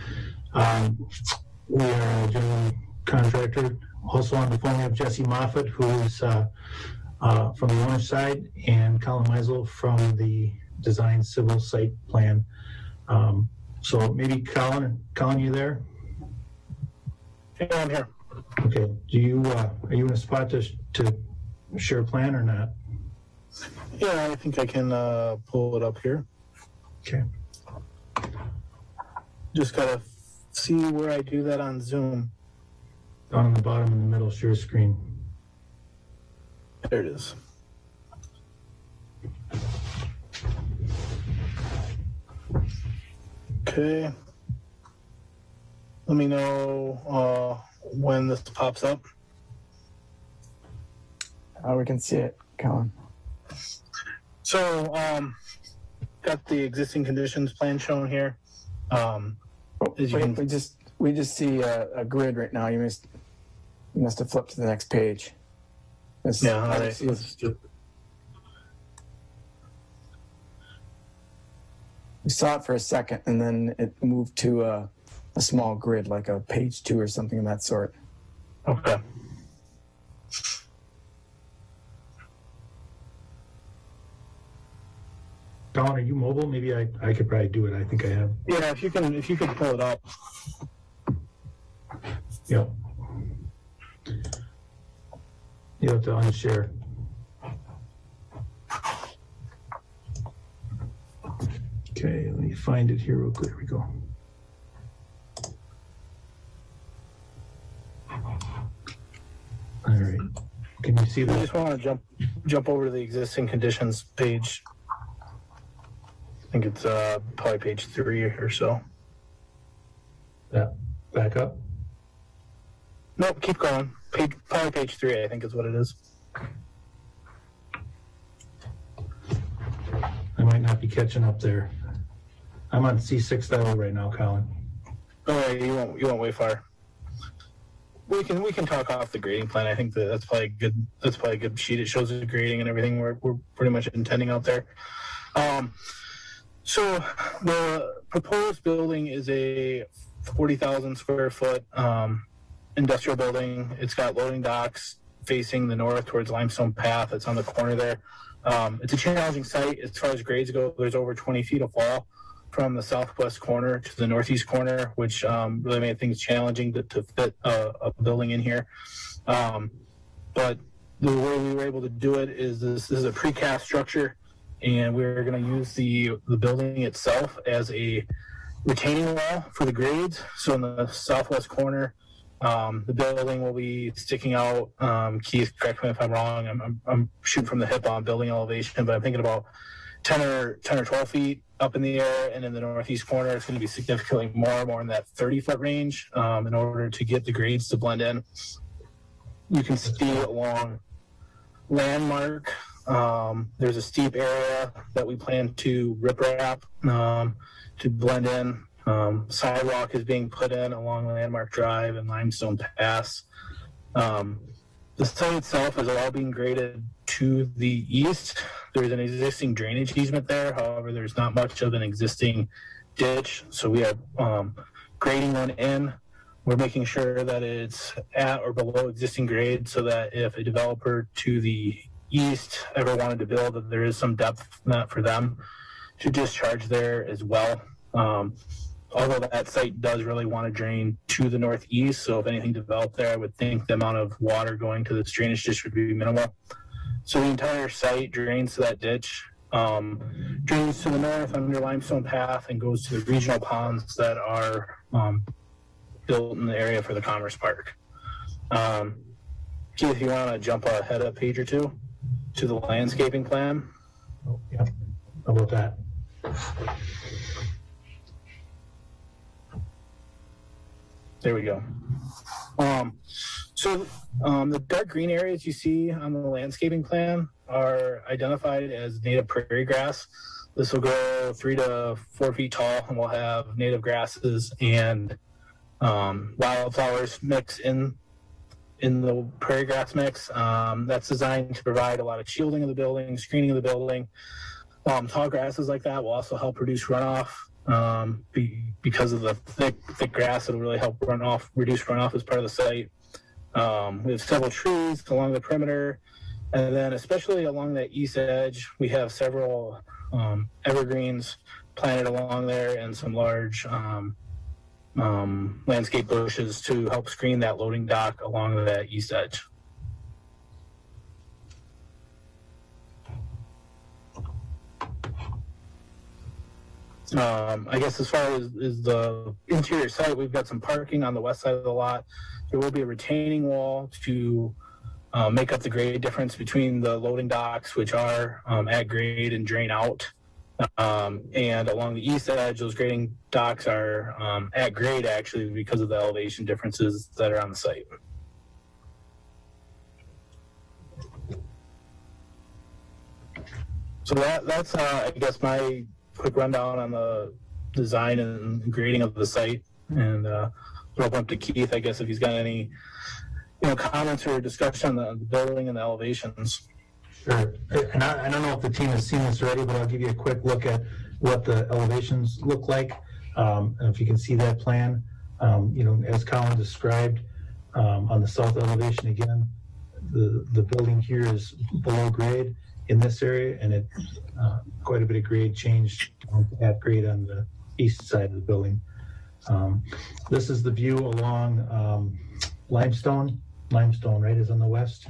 We are a general contractor. Also on the phone, we have Jesse Moffett, who is from the owner side, and Colin Meisel from the design civil site plan. So maybe Colin, you there? Yeah, I'm here. Okay. Are you in a spot to share a plan or not? Yeah, I think I can pull it up here. Okay. Just gotta see where I do that on Zoom. Down on the bottom in the middle, share screen. There it is. Okay. Let me know when this pops up. We can see it, Colin. So, got the existing conditions plan shown here. We just see a grid right now. You must have flipped to the next page. We saw it for a second, and then it moved to a small grid, like a page 2 or something of that sort. Okay. Colin, are you mobile? Maybe I could probably do it. I think I have. Yeah, if you can pull it up. Yep. You have to unshare. Okay, let me find it here real quick. There we go. All Can you see I that? just want to jump over to the existing conditions page. I think it's probably page 3 or so. Yeah, back up. Nope, keep going. Probably page 3, I think is what it is. I might not be catching up there. I'm on C6 right now, Colin. Oh, yeah, you won't way far. We can talk off the grading plan. I think that's probably a good sheet. It shows the grading and everything we're pretty much intending out there. So the proposed building is a 40,000 square foot industrial building. It's got loading docks facing the north towards Limestone Path. It's on the corner there. It's a challenging site as far as grades go. There's over 20 feet of fall from the southwest corner to the northeast corner, which really made things challenging to fit a building in here. But the way we were able to do it is this is a precast structure, and we're going to use the building itself as a retaining wall for the grades. So in the southwest corner, the building will be sticking out. Keith, correct me if I'm wrong. I'm shooting from the hip on building elevation, but I'm thinking about 10 or 12 feet up in the air, and in the northeast corner, it's going to be significantly more in that 30-foot range in order to get the grades to blend in. You can see along Landmark, there's a steep area that we plan to riprap to blend in. Sidewalk is being put in along Landmark Drive and Limestone Pass. The site itself is all being graded to the east. There's an existing drainage easement there. However, there's not much of an existing ditch. So we are grading one in. We're making sure that it's at or below existing grade so that if a developer to the east ever wanted to build, that there is some depth net for them to discharge there as well. Although that site does really want to drain to the northeast, so if anything developed there, I would think the amount of water going to this drainage ditch would be minimal. So the entire site drains to that ditch, drains to the north under Limestone Path, and goes to the regional ponds that are built in the area for the Commerce Park. Keith, if you want to jump ahead a page or two to the landscaping plan. Oh, yeah. How about that? There we go. So the dark green areas you see on the landscaping plan are identified as native prairie grass. This will grow 3 to 4 feet tall, and we'll have native grasses and wildflowers mix in the prairie grass mix. That's designed to provide a lot of shielding of the building, screening of the building. Tall grasses like that will also help reduce runoff. Because of the thick grass, it'll really help reduce runoff as part of the site. We have several trees along the perimeter, and then especially along that east edge, we have several evergreens planted along there and some large landscape bushes to help screen that loading dock along that east edge. I guess as far as the interior site, we've got some parking on the west side of the lot. There will be a retaining wall to make up the grade difference between the loading docks, which are at grade and drain out. And along the east edge, those grading docks are at grade, actually, because of the elevation differences that are on the site. So that's, I guess, my quick rundown on the design and grading of the site, and open up to Keith, I guess, if he's got any comments or discussion on the building and the elevations. Sure. And I don't know if the team has seen this already, but I'll give you a quick look at what the elevations look like. And if you can see that plan, as Colin described, on the south elevation again, the building here is below grade in this area, and it quite a bit of grade change at grade on the east side of the building. This is the view along limestone, right, is on the west.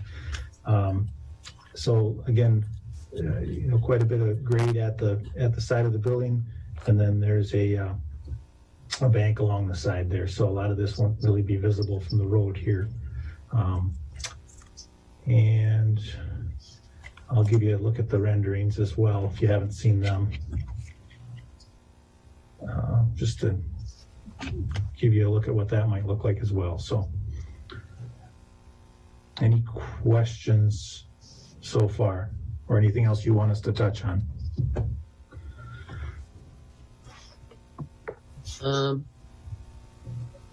So again, quite a bit of grade at the side of the building, and then there's a bank along the side there. So a lot of this won't really be visible from the road here. And I'll give you a look at the renderings as well if you haven't seen them. Just to give you a look at what that might look like as well. So, any questions so far, or anything else you want us to touch on?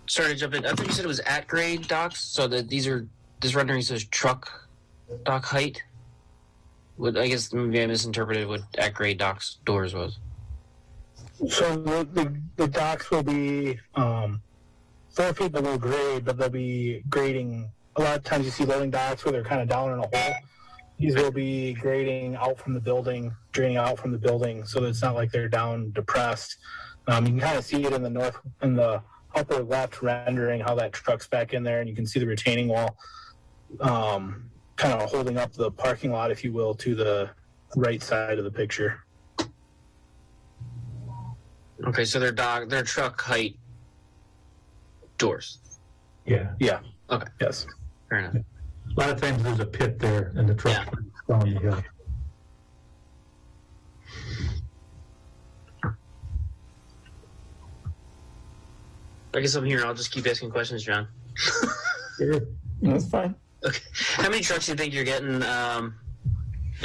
Sorry to jump in. I think you said it was at grade docks, so that this rendering says truck dock height. I guess maybe I misinterpreted what at grade docks doors was. So the docks will be 4 feet below grade, but they'll be grading. A lot of times you see loading docks where they're kind of down in a hole. These will be grading out from the building, draining out from the building, so that it's not like they're down depressed. You can kind of see it in the upper left rendering how that truck's back in there, and you can see the retaining wall kind of holding up the parking lot, if you will, to the right side of the picture. Okay, so they're truck height doors. Yeah. Yeah. Okay. Yes. Fair enough. A lot of times there's a pit there and the truck down the hill. I guess I'm here. I'll just keep asking questions, John. Sure. That's fine. Okay. How many trucks do you think you're getting a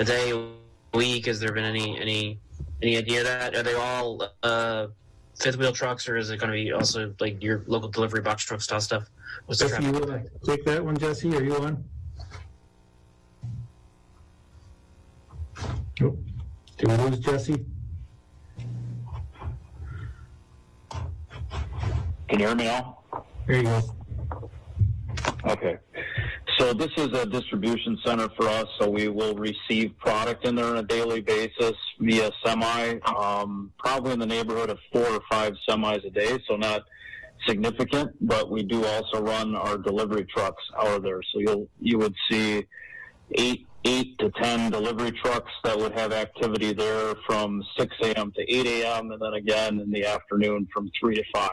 day, a week? Has there been any idea of that? Are they all fifth wheel trucks, or is it going to be also like your local delivery box truck style stuff? What's the Jesse, you want to take that one, Jesse? Are you on? Nope. Did we lose Jesse? Can you hear me now? There you go. Okay. So this is a distribution center for us, so we will receive product in there on a daily basis via semi, probably in the neighborhood of 4 or 5 semis a day, so not significant, but we do also run our delivery trucks out of there. So you would see 8 to 10 delivery trucks that would have activity there from 6 a.m. to 8 a.m. and then again in the afternoon from 3 to 5.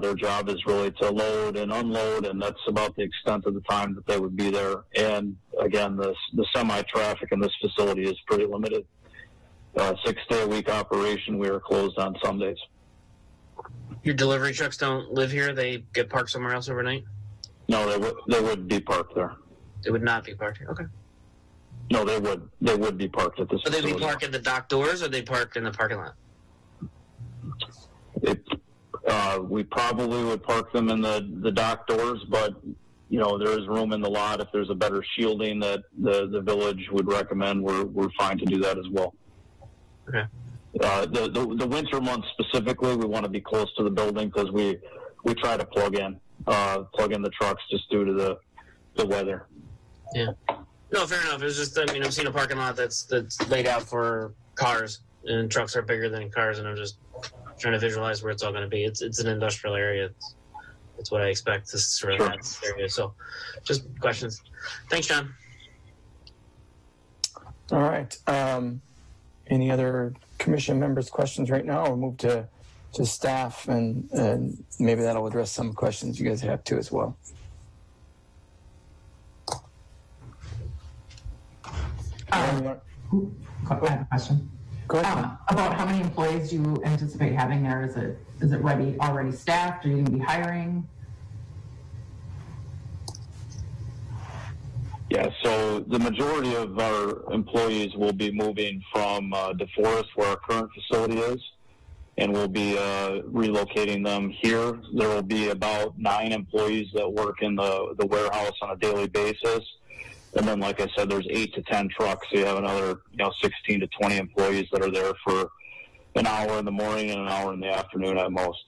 Their job is really to load and unload, and that's about the extent of the time that they would be there. And again, the semi-traffic in this facility is pretty limited. 6-day-a-week operation. We are closed on Sundays. Your delivery trucks don't live here? They get parked somewhere else overnight? No, they would be parked there. They would not be parked here. Okay. No, they would be parked at this So they'd facility. be parked at the dock doors, or they parked in the parking lot? We probably would park them in the dock doors, but there is room in the lot. If there's a better shielding that the village would recommend, we're fine to do that as well. Okay. The winter months specifically, we want to be close to the building because we try to plug in the trucks just due to the weather. Yeah. No, fair enough. It was just, I've seen a parking lot that's laid out for cars, and trucks are bigger than cars, and I'm just trying to visualize where it's all going to be. It's an industrial area. It's what I expect this sort of area. So, just questions. Thanks, John. All right. Any other commission members' questions right now? We'll move to staff, and maybe that'll address some questions you guys have too as well. I have a question. Go ahead. About how many employees do you anticipate having there? Is it already staffed? Are you going to be hiring? Yeah, so the majority of our employees will be moving from DeForest, where our current facility is, and we'll be relocating them here. There will be about 9 employees that work in the warehouse on a daily basis. And then, like I said, there's 8 to 10 trucks. So you have another, 16 to 20 employees that are there for an hour in the morning and an hour in the afternoon at most.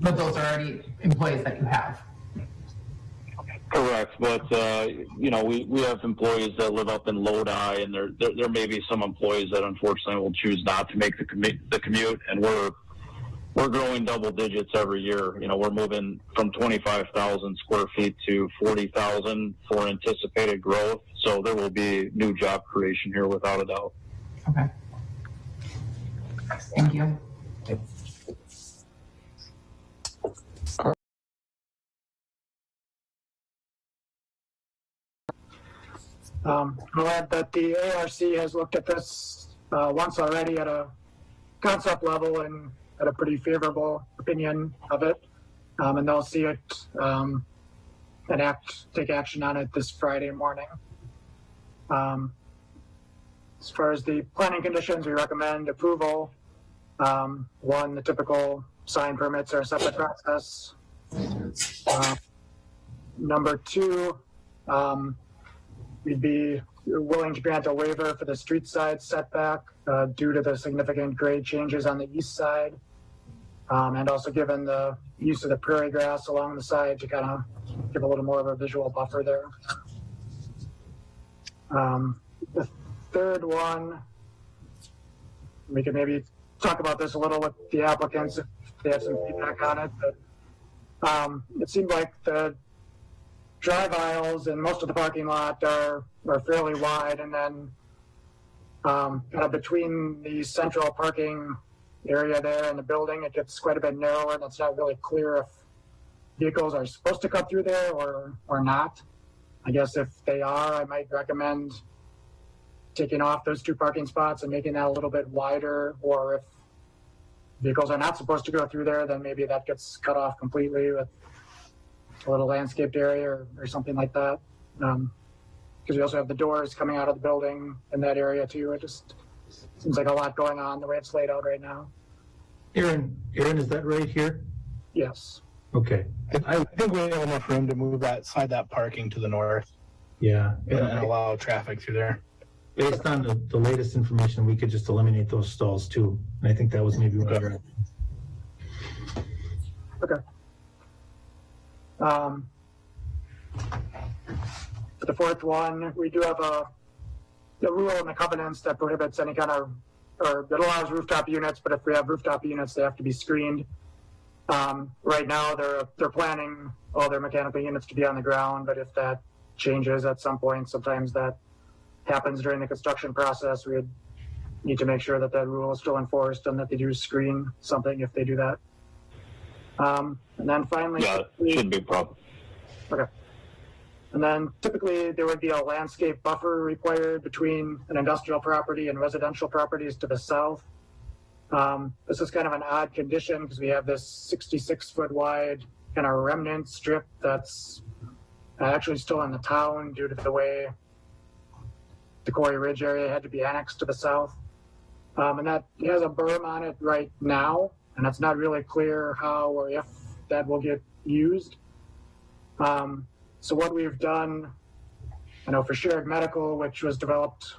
But those are already employees that you have. Correct, but we have employees that live up in Lodi, and there may be some employees that unfortunately will choose not to make the commute, and we're growing double digits every year. We're moving from 25,000 square feet to 40,000 for anticipated growth. So there will be new job creation here without a doubt. Okay. Thank you. I'll add that the ARC has looked at this once already at a concept level and had a pretty favorable opinion of it. And they'll see it and take action on it this Friday morning. As far as the planning conditions, we recommend approval. One, the typical sign permits are a separate process. Number two, we'd be willing to grant a waiver for the street side setback due to the significant grade changes on the east side. And also given the use of the prairie grass along the side to kind of give a little more of a visual buffer there. The third one, we could maybe talk about this a little with the applicants if they have some feedback on it. But it seemed like the drive aisles and most of the parking lot are fairly wide, and then kind of between the central parking area there and the building, it gets quite a bit narrower, and it's not really clear if vehicles are supposed to cut through there or not. I guess if they are, I might recommend taking off those 2 parking spots and making that a little bit wider, or if vehicles are not supposed to go through there, then maybe that gets cut off completely with a little landscaped area or something like that. Because we also have the doors coming out of the building in that area too. It just seems like a lot going on the way it's laid out right now. Aaron, is that right here? Yes. Okay. I think we have enough room to move that parking to the north. Yeah. And allow traffic through there. Based on the latest information, we could just eliminate those stalls too. And I think that was maybe better. Okay. For the fourth one, we do have the rule in the covenants that prohibits any kind of, or that allows rooftop units, but if we have rooftop units, they have to be screened. Right now, they're planning all their mechanical units to be on the ground, but if that changes at some point, sometimes that happens during the construction process, we would need to make sure that that rule is still enforced and that they do screen something if they do that. And then finally, yeah, it should be a problem. Okay. And then typically there would be a landscape buffer required between an industrial property and residential properties to the south. This is kind of an odd condition because we have this 66-foot wide kind of remnant strip that's actually still in the town due to the way the Quarry Ridge area had to be annexed to the south. And that has a berm on it right now, and it's not really clear how or if that will get used. So what we've done, I know for Shared Medical, which was developed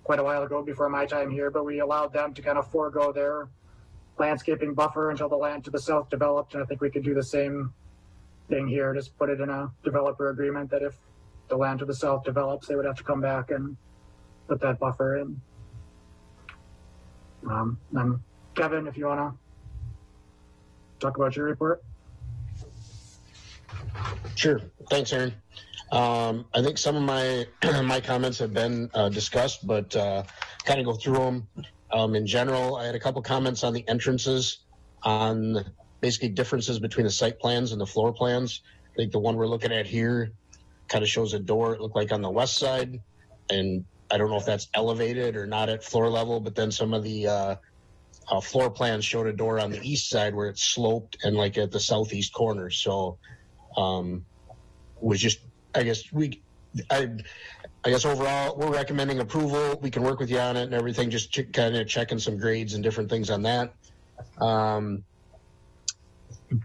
quite a while ago before my time here, but we allowed them to kind of forego their landscaping buffer until the land to the south developed. And I think we could do the same thing here, just put it in a developer agreement that if the land to the south develops, they would have to come back and put that buffer in. And Kevin, if you want to talk about your report. Sure. Thanks, Aaron. I think some of my my comments have been discussed, but kind of go through them. In general, I had a couple comments on the entrances, on basically differences between the site plans and the floor plans. I think the one we're looking at here kind of shows a door, it looked like on the west side, and I don't know if that's elevated or not at floor level, but then some of the floor plans showed a door on the east side where it's sloped and like at the southeast corner. So was just, I guess overall we're recommending approval. We can work with you on it and everything, just kind of checking some grades and different things on that.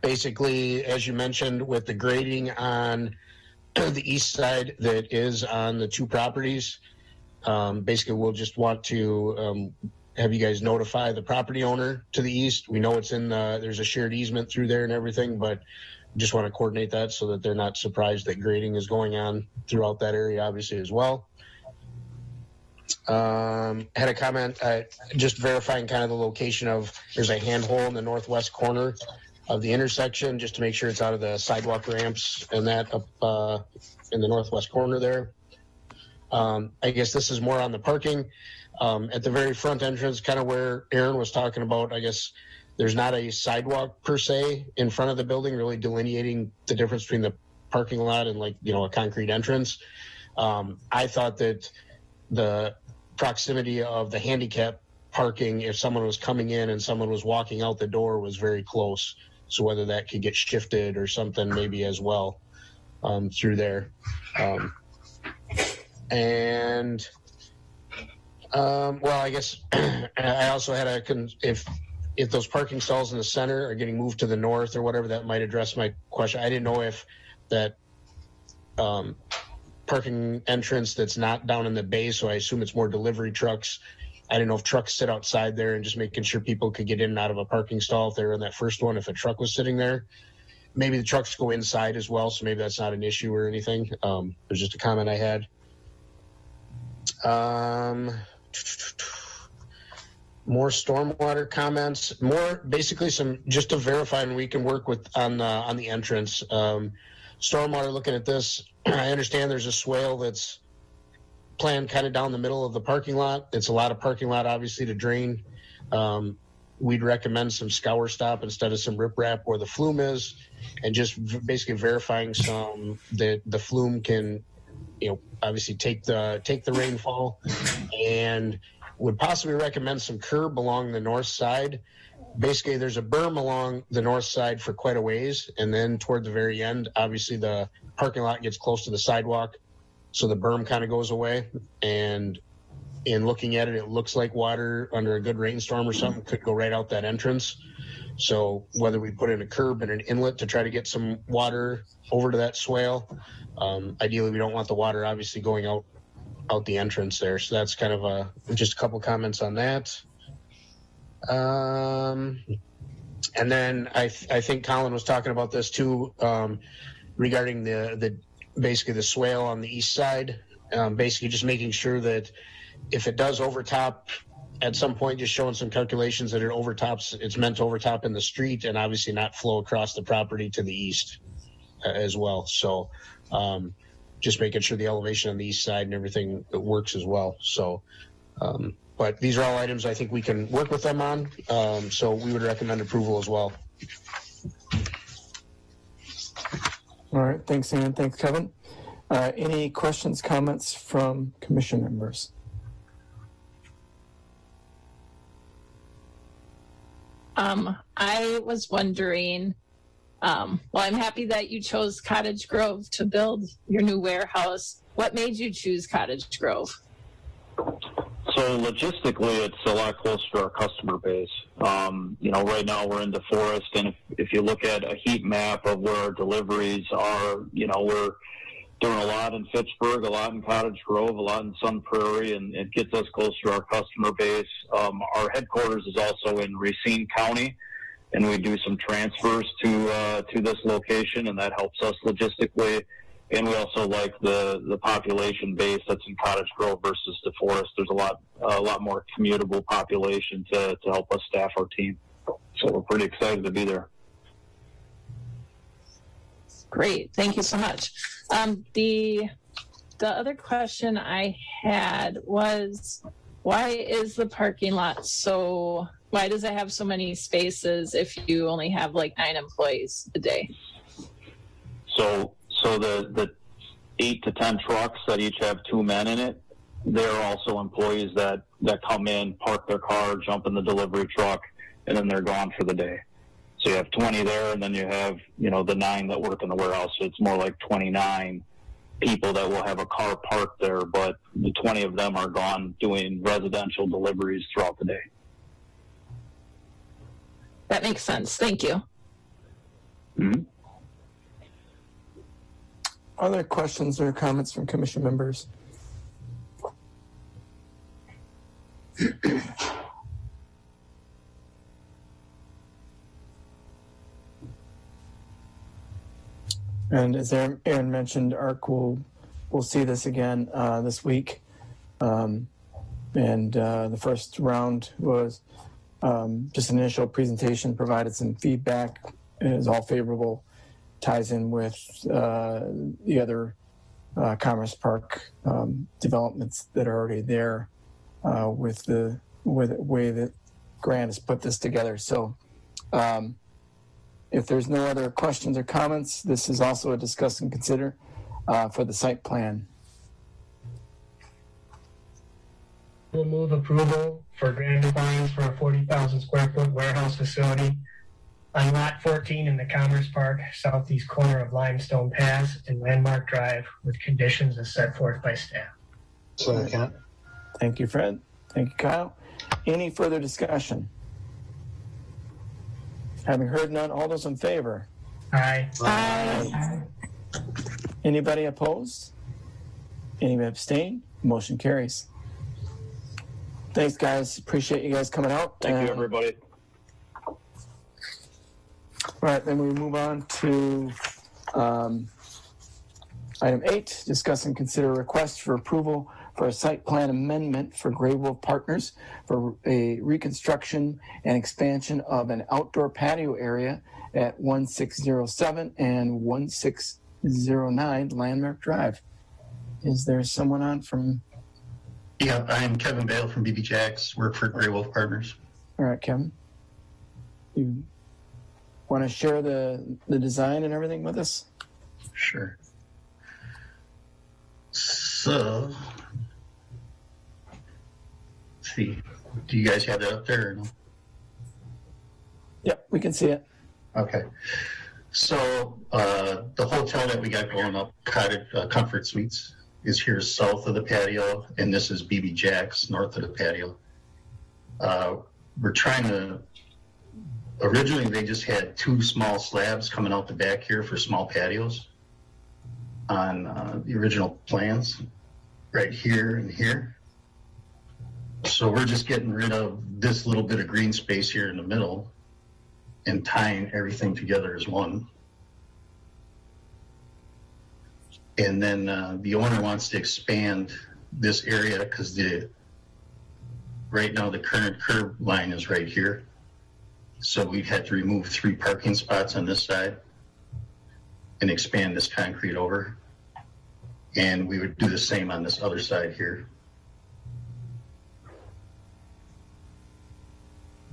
Basically, as you mentioned, with the grading on the east side that is on the 2 properties, basically we'll just want to have you guys notify the property owner to the east. We know it's in there's a shared easement through there and everything, but just want to coordinate that so that they're not surprised that grading is going on throughout that area, obviously, as well. Had a comment, just verifying kind of the location of, there's a handhole in the northwest corner of the intersection, just to make sure it's out of the sidewalk ramps and that up in the northwest corner there. I guess this is more on the parking. At the very front entrance, kind of where Aaron was talking about, I guess there's not a sidewalk per se in front of the building, really delineating the difference between the parking lot and, like, you know, a concrete entrance. I thought that the proximity of the handicap parking, if someone was coming in and someone was walking out the door, was very close. So whether that could get shifted or something maybe as well through there. Well, I guess I also had if those parking stalls in the center are getting moved to the north or whatever, that might address my question. I didn't know if that parking entrance that's not down in the bay, so I assume it's more delivery trucks. I didn't know if trucks sit outside there and just making sure people could get in and out of a parking stall if they were in that first one, if a truck was sitting there. Maybe the trucks go inside as well, so maybe that's not an issue or anything. There's just a comment I had. More stormwater comments, more basically some just to verify, and we can work with on the entrance. Stormwater, looking at this, I understand there's a swale that's planned kind of down the middle of the parking lot. It's a lot of parking lot, obviously, to drain. We'd recommend some scour stop instead of some riprap where the flume is, and just basically verifying some that the flume can, obviously take the rainfall, and would possibly recommend some curb along the north side. Basically, there's a berm along the north side for quite a ways, and then toward the very end, obviously the parking lot gets close to the sidewalk, so the berm kind of goes away. And in looking at it, it looks like water under a good rainstorm or something could go right out that entrance. So whether we put in a curb and an inlet to try to get some water over to that swale, ideally we don't want the water obviously going out the entrance there. So that's kind of just a couple comments on that. And then I think Colin was talking about this too, regarding the basically the swale on the east side. Basically just making sure that if it does overtop at some point, just showing some calculations that it's meant to overtop in the street and obviously not flow across the property to the east as well. So just making sure the elevation on the east side and everything works as well. So, but these are all items I think we can work with them on. So we would recommend approval as well. All right, thanks, Ian. Thanks, Kevin. Any questions, comments from commission members? I was wondering, well, I'm happy that you chose Cottage Grove to build your new warehouse. What made you choose Cottage Grove? So logistically, it's a lot closer to our customer base. Right now we're in DeForest, and if you look at a heat map of where our deliveries are, we're doing a lot in Fitchburg, a lot in Cottage Grove, a lot in Sun Prairie, and it gets us close to our customer base. Our headquarters is also in Racine County, and we do some transfers to this location, and that helps us logistically. And we also like the population base that's in Cottage Grove versus DeForest. There's a lot more commutable population to help us staff our team. So we're pretty excited to be there. Great, thank you so much. The other question I had was, why does it have so many spaces if you only have like 9 employees a day? So the 8 to 10 trucks that each have 2 men in it, they're also employees that come in, park their car, jump in the delivery truck, and then they're gone for the day. So you have 20 there, and then you have, the 9 that work in the warehouse. So it's more like 29 people that will have a car parked there, but the 20 of them are gone doing residential deliveries throughout the day. That makes sense. Thank you. Mm-hmm. Other questions or comments from commission members? And as Aaron mentioned, ARC will see this again this week. And the first round was just an initial presentation, provided some feedback. It is all favorable, ties in with the other Commerce Park developments that are already there with the way that Grant has put this together. So if there's no other questions or comments, this is also a discuss and consider for the site plan. will move approval for grand designs for a 40,000 square foot warehouse facility on lot 14 in the Commerce Park, southeast corner of Limestone Pass and Landmark Drive, with conditions as set forth by staff. Second. Thank you, Fred. Thank you, Kyle. Any further discussion? Having heard none, all those in favor? Aye. Aye. Anybody opposed? Anybody abstain? Motion carries. Thanks, guys. Appreciate you guys coming out. Thank you, everybody. All right, then we move on to item 8, discuss and consider a request for approval for a site plan amendment for Grey Wolf Partners for a reconstruction and expansion of an outdoor patio area at 1607 and 1609 Landmark Drive. Is there someone on from? Yeah, I'm Kevin Bale from BB Jacks, work for Grey Wolf Partners. All right, Kevin. You want to share the design and everything with us? Sure. So, let's see. Do you guys have that up there or no? Yep, we can see it. Okay. So, the hotel that we got going up, Cottage Comfort Suites, is here south of the patio, and this is BB Jacks north of the patio. We're trying to, originally they just had 2 small slabs coming out the back here for small patios on the original plans, right here and here. So we're just getting rid of this little bit of green space here in the middle and tying everything together as one. And then the owner wants to expand this area because right now the current curb line is right here. So we've had to remove 3 parking spots on this side and expand this concrete over. And we would do the same on this other side here.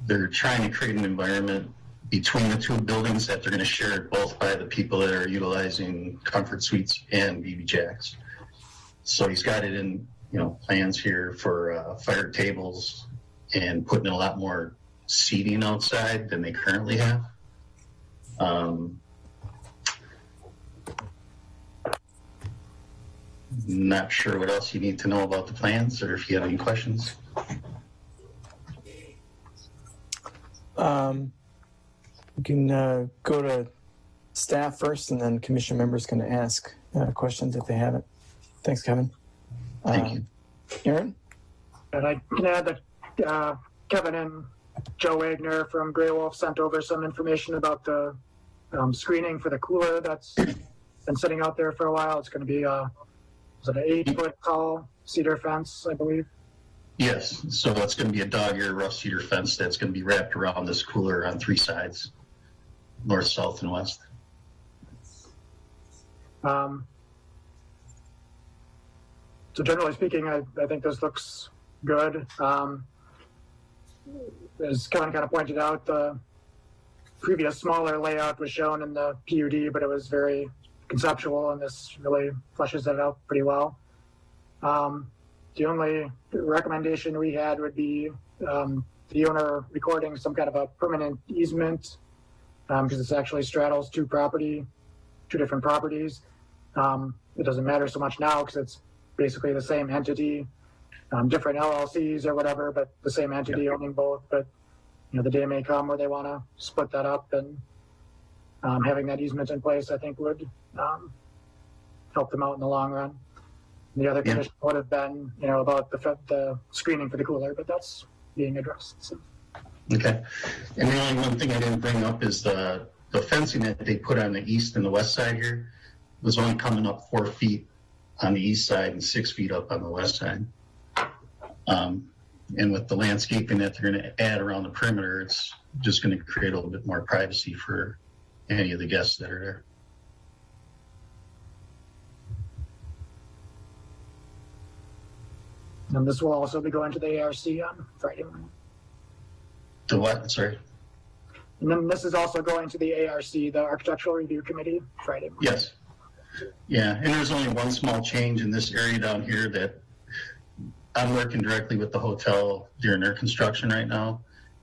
They're trying to create an environment between the 2 buildings that they're going to share both by the people that are utilizing Comfort Suites and BB Jacks. So he's got it in, plans here for fire tables and putting a lot more seating outside than they currently have. Not sure what else you need to know about the plans or if you have any questions. We can go to staff first, and then commission members can ask questions if they haven't. Thanks, Kevin. Thank you. Aaron? And I can add that Kevin and Joe Wagner from Grey Wolf sent over some information about the screening for the cooler that's been sitting out there for a while. It's going to be is it an 8-foot tall cedar fence, I believe? Yes, so that's going to be a dog-ear rough cedar fence that's going to be wrapped around this cooler on 3 sides, north, south, and west. So generally speaking, I think this looks good. As Kevin kind of pointed out, the previous smaller layout was shown in the PUD, but it was very conceptual, and this really fleshes it out pretty well. The only recommendation we had would be the owner recording some kind of a permanent easement, because it actually straddles 2 different properties. It doesn't matter so much now because it's basically the same entity, different LLCs or whatever, but the same entity owning both. But the day may come where they want to split that up, and having that easement in place, I think, would help them out in the long run. The other condition would have been, about the screening for the cooler, but that's being addressed. So. Okay. And the only one thing I didn't bring up is the fencing that they put on the east and the west side here was only coming up 4 feet on the east side and 6 feet up on the west side. And with the landscaping that they're going to add around the perimeter, it's just going to create a little bit more privacy for any of the guests that are there. And this will also be going to the ARC on Friday morning. The what? Sorry. And then this is also going to the ARC, the Architectural Review Committee, Friday morning. Yes. Yeah, and there's only one small change in this area down here that I'm working directly with the hotel during their construction right now,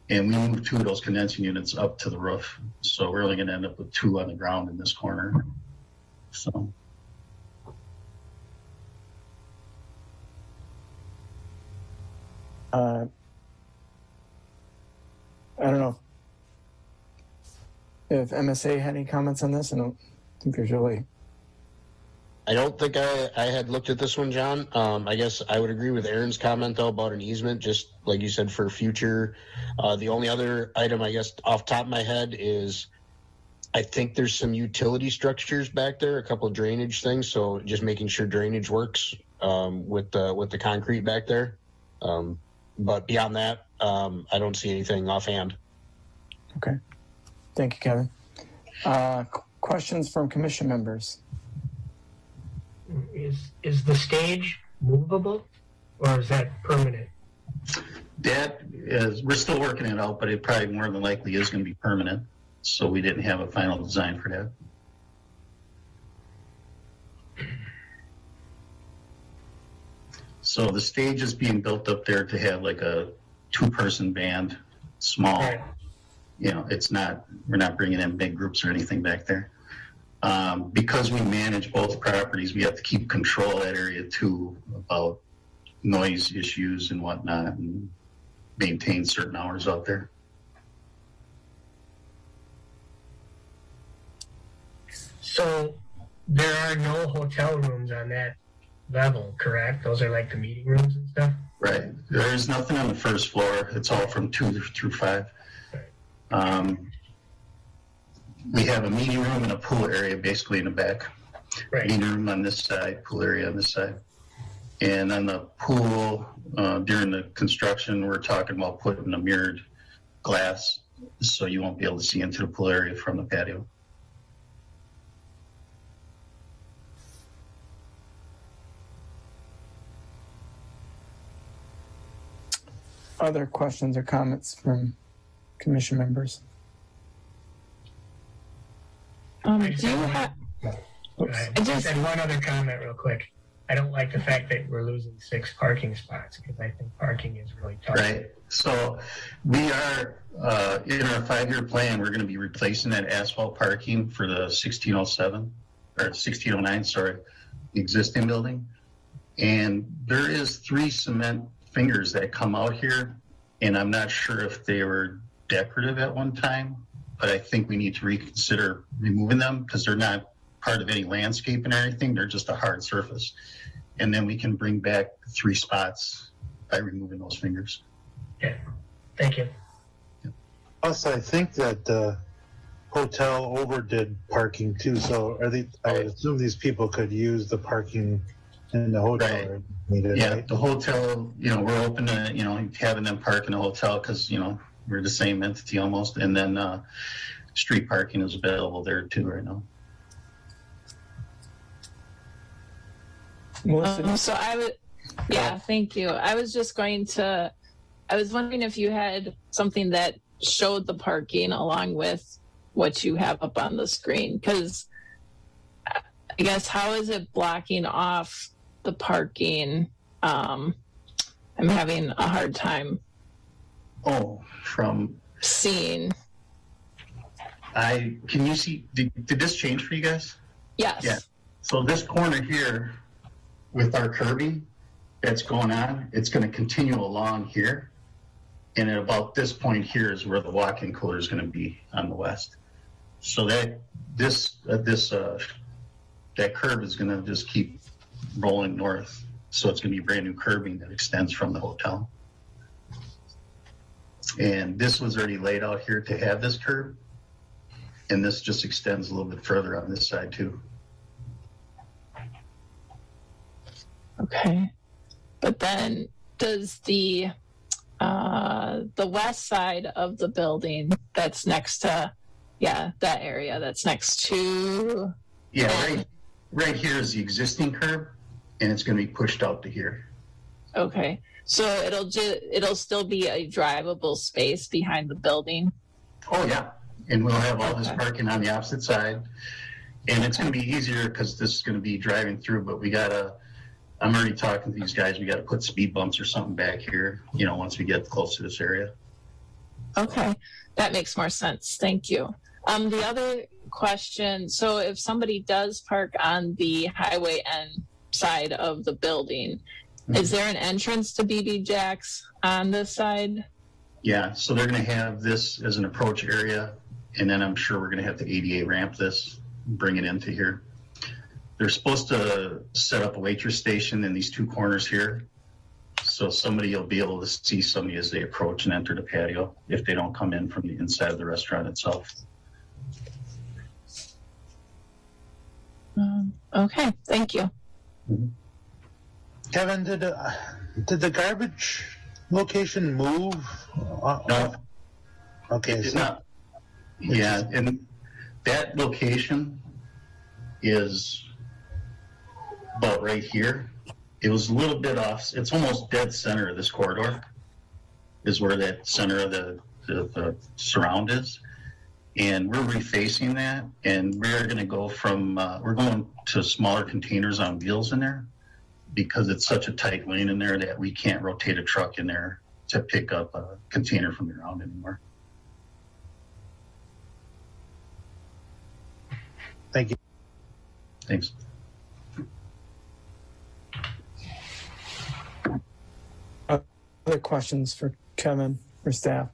and we moved 2 of those condensing units up to the roof. So we're only going to end up with 2 on the ground in this corner. So. I don't know if MSA had any comments on this. I don't think there's really. I don't think I had looked at this one, John. I guess I would agree with Aaron's comment, though, about an easement, just like you said, for future. The only other item, I guess, off the top of my head is I think there's some utility structures back there, a couple of drainage things, so just making sure drainage works with the concrete back there. But beyond that, I don't see anything offhand. Okay. Thank you, Kevin. Questions from commission members? Is the stage movable, or is that permanent? That is, we're still working it out, but it probably more than likely is going to be permanent. So we didn't have a final design for that. So the stage is being built up there to have like a 2-person band, small. Right. You know, it's not, we're not bringing in big groups or anything back there. Because we manage both properties, we have to keep control of that area too, about noise issues and whatnot, and maintain certain hours out there. So there are no hotel rooms on that level, correct? Those are like the meeting rooms and stuff? Right. There is nothing on the first floor. It's all from 2 through 5. We have a meeting room and a pool area basically in the back. Right. Meeting room on this side, pool area on this side. And on the pool, during the construction, we're talking about putting a mirrored glass so you won't be able to see into the pool area from the patio. Other questions or comments from commission members? I just had one other comment real quick. I don't like the fact that we're losing 6 parking spots because I think parking is really tough. Right. So we are, in our 5-year plan, we're going to be replacing that asphalt parking for the 1607, or 1609, sorry, the existing building. And there is 3 cement fingers that come out here, and I'm not sure if they were decorative at one time, but I think we need to reconsider removing them because they're not part of any landscaping or anything. They're just a hard surface. And then we can bring back 3 spots by removing those fingers. Yeah. Thank you. Plus, I think that the hotel overdid parking too. So I would assume these people could use the parking in the hotel. Right. Needed, Yeah, right? the hotel, we're open to, having them park in the hotel because, we're the same entity almost. And then street parking is available there too right now. So I would, thank you. I was just I was wondering if you had something that showed the parking along with what you have up on the screen, because I guess how is it blocking off the parking? I'm having a hard time. From seeing. Can you see? Did this change for you guys? Yes. Yeah. So this corner here, with our curbing that's going on, it's going to continue along here, and at about this point here is where the walk-in cooler is going to be on the west. So that that curve is going to just keep rolling north. So it's going to be brand new curbing that extends from the hotel. And this was already laid out here to have this curb, and this just extends a little bit further on this side too. Okay. But then does the west side of the building that's next to, that area that's next to. Yeah, right here is the existing curb, and it's going to be pushed out to here. Okay. So it'll still be a drivable space behind the building. Oh yeah. And we'll have all this parking on the opposite side, and it's going to be easier because this is going to be driving through, but we got to I'm already talking to these guys. We got to put speed bumps or something back here, once we get close to this area. Okay, that makes more sense. Thank you. The other question, so if somebody does park on the highway end side of the building, is there an entrance to BB Jack's on this side? Yeah, so they're going to have this as an approach area, and then I'm sure we're going to have the ADA ramp this, bring it into here. They're supposed to set up a waitress station in these two corners here, so somebody will be able to see somebody as they approach and enter the patio if they don't come in from the inside of the restaurant itself. Okay, thank you. Kevin, did the garbage location move? No. Okay. It did not. Yeah, and that location is about right here. It was a little bit off. It's almost dead center of this corridor is where that center of the surround is. And we're refacing that, and we're going to go from, we're going to smaller containers on wheels in there because it's such a tight lane in there that we can't rotate a truck in there to pick up a container from the ground anymore. Thank you. Thanks. Other questions for Kevin or staff?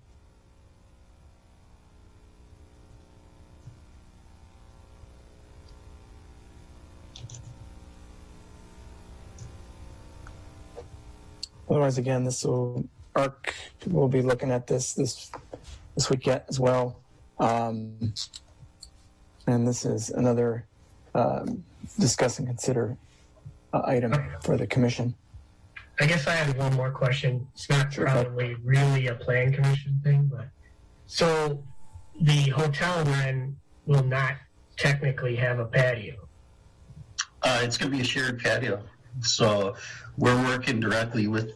Otherwise, again, we'll be looking at this weekend as well. And this is another discuss and consider item for the commission. I guess I have one more question. It's not probably really a plan commission thing, but so the hotel we're in will not technically have a patio. It's going to be a shared patio. So we're working directly with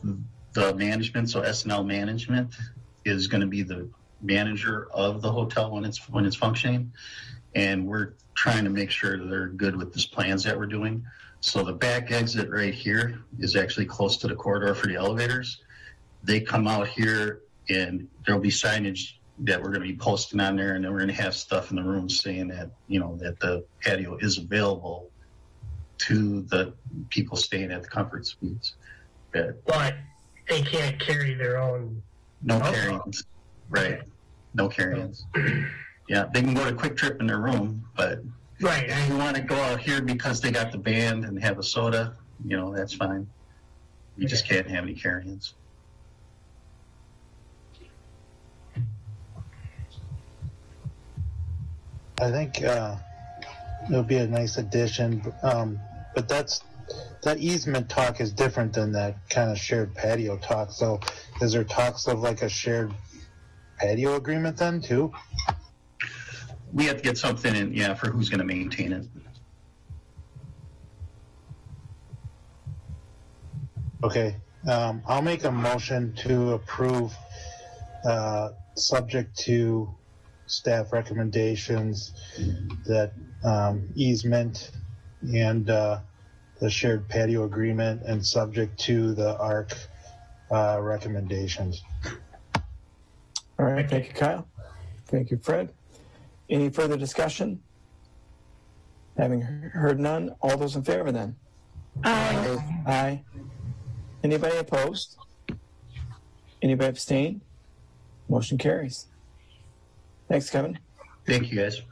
the management. So S&L management is going to be the manager of the hotel when it's functioning, and we're trying to make sure that they're good with these plans that we're doing. So the back exit right here is actually close to the corridor for the elevators. They come out here, and there'll be signage that we're going to be posting on there, and then we're going to have stuff in the room saying that that the patio is available to the people staying at the comfort suites. But they can't carry their own. No carry-ins, right? No carry-ins. Yeah, they can go to Quick Trip in their room, but right. If you want to go out here because they got the band and have a soda, that's fine. You just can't have any carry-ins. I think it'll be a nice addition, but that easement talk is different than that kind of shared patio talk. So is there talks of like a shared patio agreement then too? We have to get something in, for who's going to maintain it. Okay, I'll make a motion to approve, subject to staff recommendations, that easement and the shared patio agreement, and subject to the ARC recommendations. All right, thank you, Kyle. Thank you, Fred. Any further discussion? Having heard none, all those in favor then? Aye. Aye. Anybody opposed? Anybody abstain? Motion carries. Thanks, Kevin. Thank you, guys.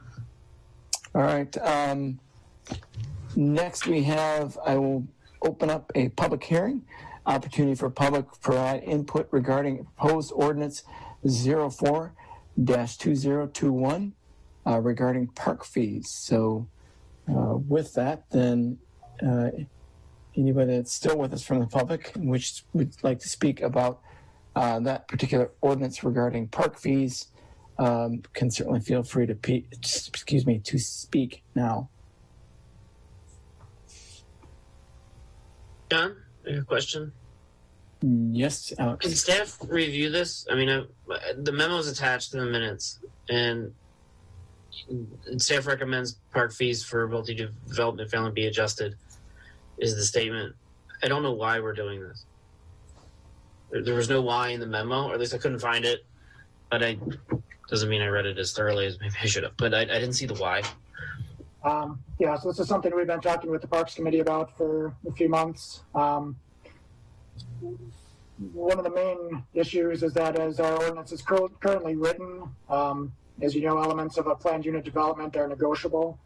All right. Next I will open up a public hearing, opportunity for public to provide input regarding proposed ordinance 04-2021 regarding park fees. So with that, then anybody that's still with us from the public, which would like to speak about that particular ordinance regarding park fees, can certainly feel free to speak now. John, I have a question. Yes, Alex. Can staff review this? I mean, the memo is attached to the minutes, and staff recommends park fees for multi-development family be adjusted, is the statement. I don't know why we're doing this. There was no why in the memo, or at least I couldn't find it. But doesn't mean I read it as thoroughly as maybe I should have. But I didn't see the why. Yeah, so this is something we've been talking with the Parks Committee about for a few months. One of the main issues is that as our ordinance is currently written, as you know, elements of a planned unit development are negotiable,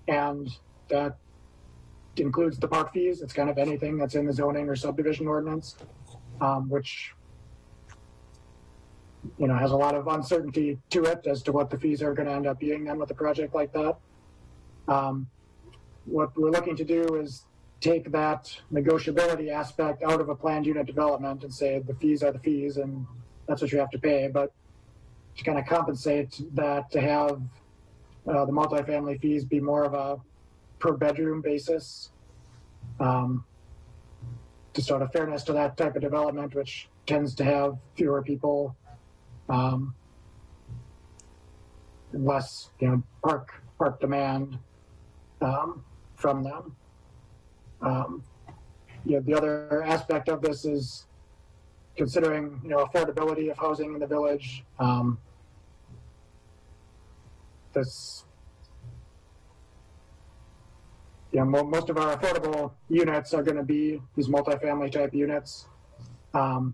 and that includes the park fees. It's kind of anything that's in the zoning or subdivision ordinance, which has a lot of uncertainty to it as to what the fees are going to end up being then with a project like that. What we're looking to do is take that negotiability aspect out of a planned unit development and say the fees are the fees and that's what you have to pay, but to kind of compensate that, to have the multifamily fees be more of a per bedroom basis, just out of fairness to that type of development, which tends to have fewer people, less park demand from them. The other aspect of this is considering affordability of housing in the village. Most of our affordable units are going to be these multifamily type units. So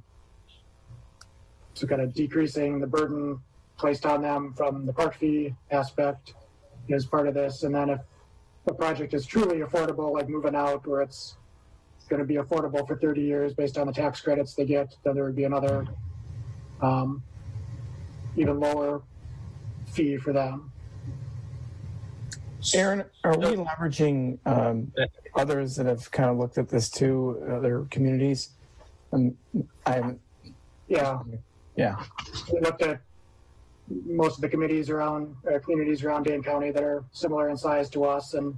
kind of decreasing the burden placed on them from the park fee aspect is part of this. And then if the project is truly affordable, like moving out where it's going to be affordable for 30 years based on the tax credits they get, then there would be another even lower fee for them. Aaron, are we leveraging others that have kind of looked at this too, other communities? Yeah. We looked at most of the communities around Dane County that are similar in size to us, and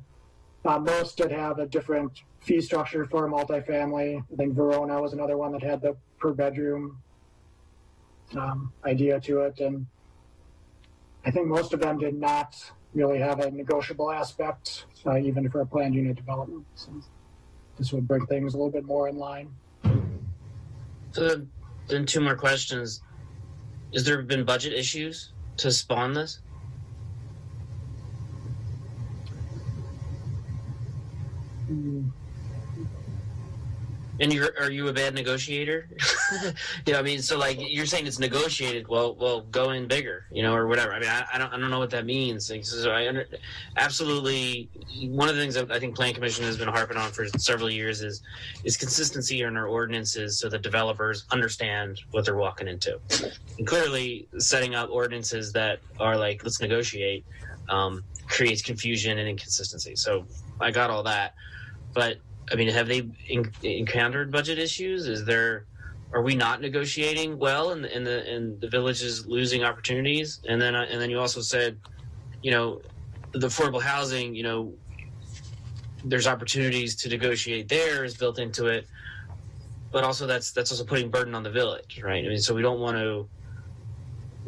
most did have a different fee structure for multifamily. I think Verona was another one that had the per bedroom idea to it, and I think most of them did not really have a negotiable aspect, even for a planned unit development. So this would bring things a little bit more in line. So then two more questions. Has there been budget issues to spawn this? And are you a bad negotiator? So like you're saying it's negotiated. Well, go in bigger, or whatever. I mean, I don't know what that means. So absolutely. One of the things that I think Plan Commission has been harping on for several years is consistency in our ordinances, so that developers understand what they're walking into. And clearly, setting up ordinances that are like let's negotiate creates confusion and inconsistency. So I got all that, but. I mean, have they encountered budget issues? Are we not negotiating well, and the village is losing opportunities? And then you also said, the affordable housing, there's opportunities to negotiate there is built into it, but also that's also putting burden on the village, right? I mean, so we don't want to.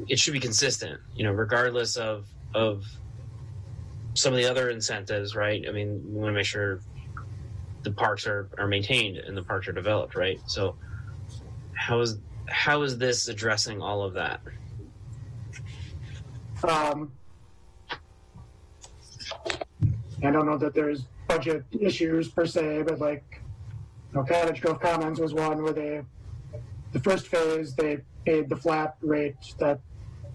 It should be consistent, regardless of some of the other incentives, right? I mean, we want to make sure the parks are maintained and the parks are developed, right? So how is this addressing all of that? I don't know that there's budget issues per se, but Cottage Grove Commons was one where the first phase, they paid the flat rate that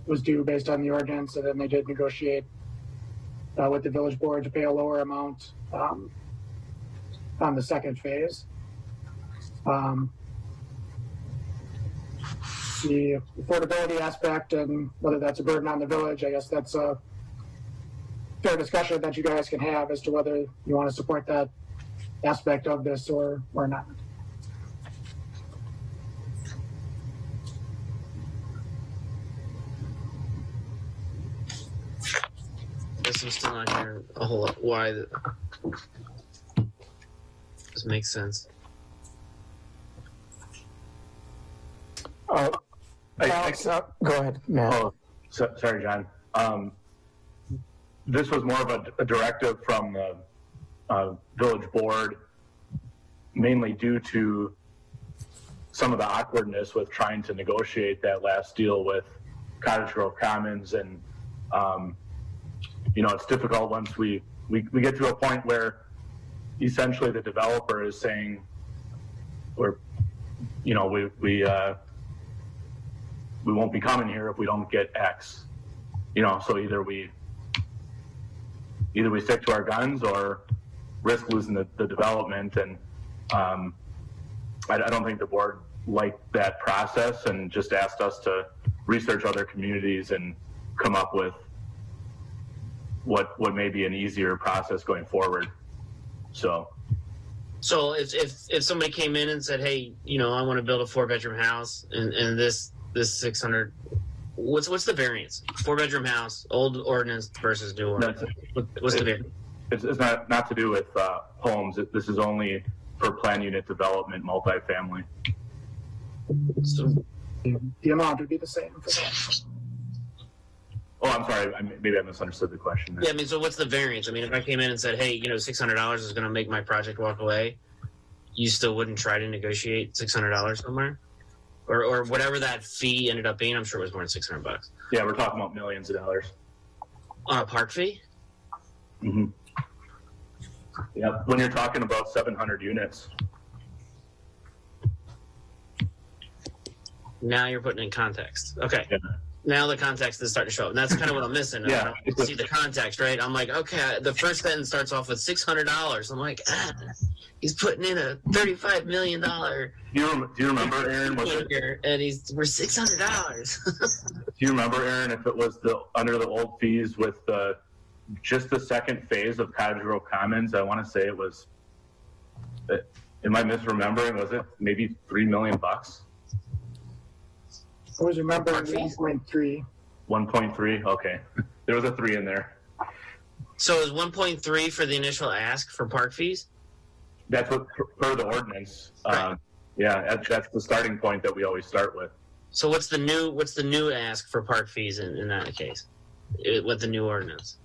was due based on the ordinance, and then they did negotiate with the village board to pay a lower amount on the second phase. The affordability aspect and whether that's a burden on the village, I guess that's a fair discussion that you guys can have as to whether you want to support that aspect of this or not. I guess I'm still not hearing a whole lot why that. This makes sense. Alex, go ahead, Matt. Oh, sorry, John. This was more of a directive from the village board mainly due to some of the awkwardness with trying to negotiate that last deal with Cottage Grove Commons. And, it's difficult once we get to a point where essentially the developer is saying, we won't be coming here if we don't get X. So either we stick to our guns or risk losing the development. And I don't think the board liked that process and just asked us to research other communities and come up with what may be an easier process going forward. So if somebody came in and said, hey, I want to build a 4-bedroom house and this 600, what's the variance? 4-bedroom house, old ordinance versus new ordinance. What's the variance? It's not to do with homes. This is only for plan unit development, multifamily. So, the amount would be the same for that. Oh, I'm sorry. Maybe I misunderstood the question there. Yeah, so what's the variance? If I came in and said, hey, $600 is going to make my project walk away, you still wouldn't try to negotiate $600 somewhere? Or whatever that fee ended up being? I'm sure it was more than $600. Yeah, we're talking about millions of dollars. On a park fee? Mm-hmm. Yeah, when you're talking about 700 units. Now you're putting in context. Okay. Yeah. Now the context is starting to show up. And that's kind of what I'm missing. Yeah. I don't see the context, right? I'm like, okay, the first sentence starts off with $600. I'm like, he's putting in a $35 million. Do you remember, Aaron? And we're $600. Do you remember, Aaron, if it was under the old fees with just the second phase of Cottage Grove Commons? I want to say it was. Am I misremembering? Was it maybe $3 million? I always remember 1.3. 1.3. Okay, there was a 3 in there. So is 1.3 for the initial ask for park fees? That's what per the ordinance. Right. That's the starting point that we always start with. So what's the new ask for park fees in that case? With the new ordinance?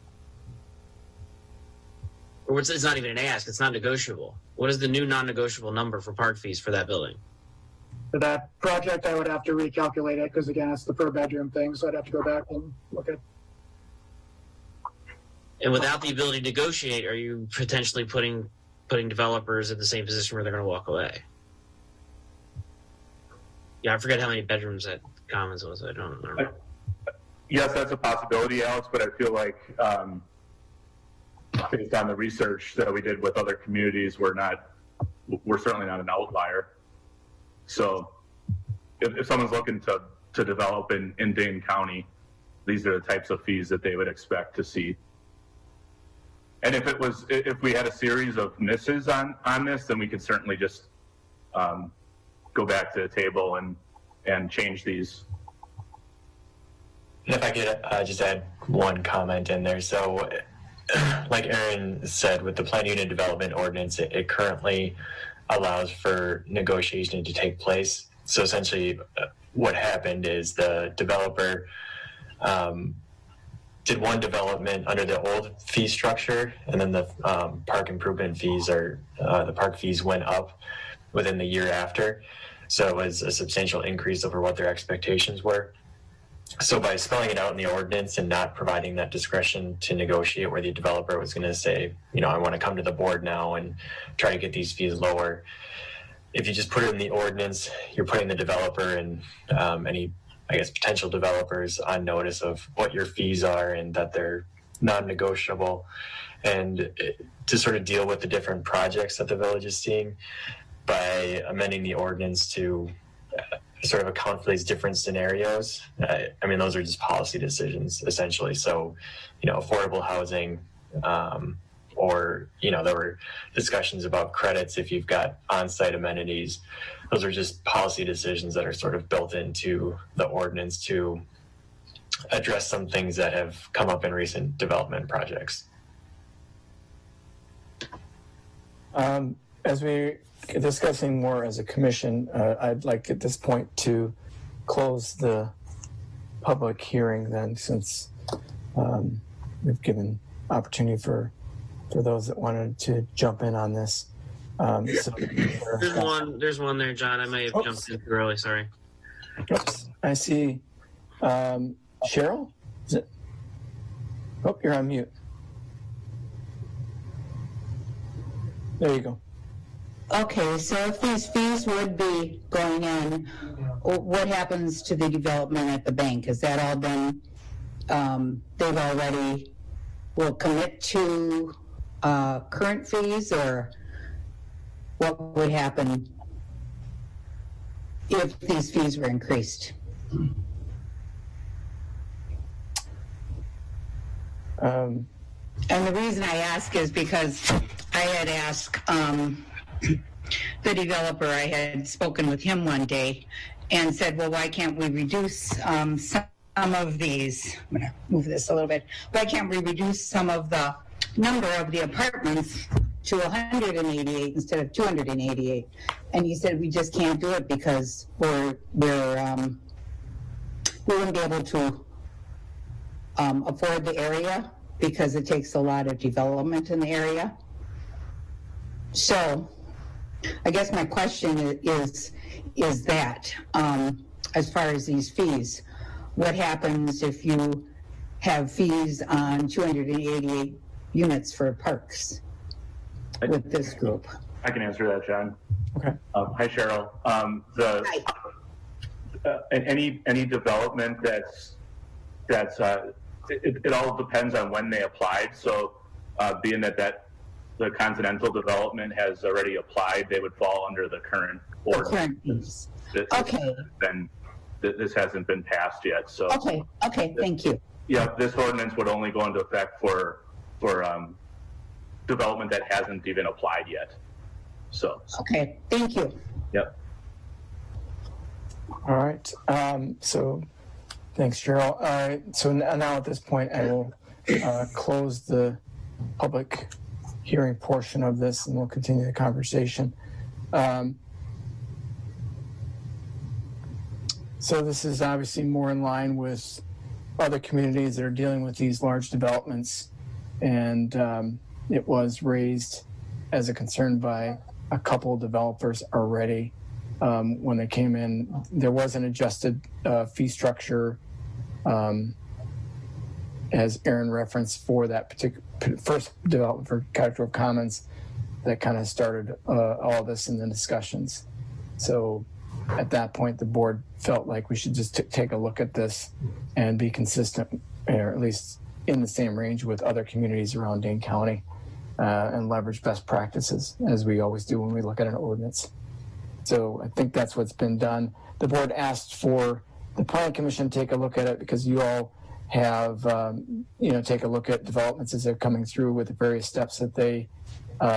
Or it's not even an ask, it's not negotiable. What is the new non-negotiable number for park fees for that building? For that project, I would have to recalculate it because, again, it's the per bedroom thing, so I'd have to go back and look at. And without the ability to negotiate, are you potentially putting developers in the same position where they're going to walk away? Yeah, I forget how many bedrooms that Commons was. I don't remember. Yes, that's a possibility, Alex, but I feel like based on the research that we did with other communities, we're certainly not an outlier. So if someone's looking to develop in Dane County, these are the types of fees that they would expect to see. And if we had a series of misses on this, then we could certainly just go back to the table and change these. If I could just add one comment in there. So like Aaron said, with the plan unit development ordinance, it currently allows for negotiation to take place. So essentially what happened is the developer did one development under the old fee structure, and then the park improvement fees the park fees went up within the year after. So it was a substantial increase over what their expectations were. So by spelling it out in the ordinance and not providing that discretion to negotiate, where the developer was going to say, I want to come to the board now and try to get these fees lower. If you just put it in the ordinance, you're putting the developer and any, potential developers on notice of what your fees are and that they're non-negotiable. And to sort of deal with the different projects that the village is seeing, by amending the ordinance to sort of account for these different scenarios. Those are just policy decisions, essentially. So, affordable housing, or, there were discussions about credits if you've got on-site amenities. Those are just policy decisions that are sort of built into the ordinance to address some things that have come up in recent development projects. As we're discussing more as a commission, I'd like at this point to close the public hearing then, since we've given opportunity for those that wanted to jump in on this. There's one there, John. I may have jumped in too early. Sorry. Oops. I see. Cheryl? Is it? Oh, you're on mute. There you go. Okay, so if these fees would be going in, what happens to the development at the bank? Has that all been, they've already will commit to current fees, or what would happen if these fees were increased? And the reason I ask is because I had asked the developer, I had spoken with him one day and said, well, why can't we reduce some of these, I'm going to move this a little bit, why can't we reduce some of the number of the apartments to 188 instead of 288? And he said, we just can't do it because we wouldn't be able to afford the area because it takes a lot of development in the area. So I guess my question is that as far as these fees, what happens if you have fees on 288 units for parks with this group? I can answer that, John. Okay. Hi, Cheryl. Any development that's it all depends on when they applied. So, being that the Continental development has already applied, they would fall under the current ordinance. Okay. Then this hasn't been passed yet. So. Okay. Thank you. Yeah, this ordinance would only go into effect for development that hasn't even applied yet. So. Okay. Thank you. Yep. All right. So thanks, Cheryl. All right. So now at this point, I will close the public hearing portion of this, and we'll continue the conversation. So this is obviously more in line with other communities that are dealing with these large developments, and it was raised as a concern by a couple of developers already when they came in. There was an adjusted fee structure, as Aaron referenced, for that particular first development for Cottage Grove Commons that kind of started all this in the discussions. So at that point, the board felt like we should just take a look at this and be consistent, or at least in the same range with other communities around Dane County, and leverage best practices, as we always do when we look at an ordinance. So I think that's what's been done. The board asked for the Planning Commission to take a look at it because you all have, take a look at developments as they're coming through with the various steps that they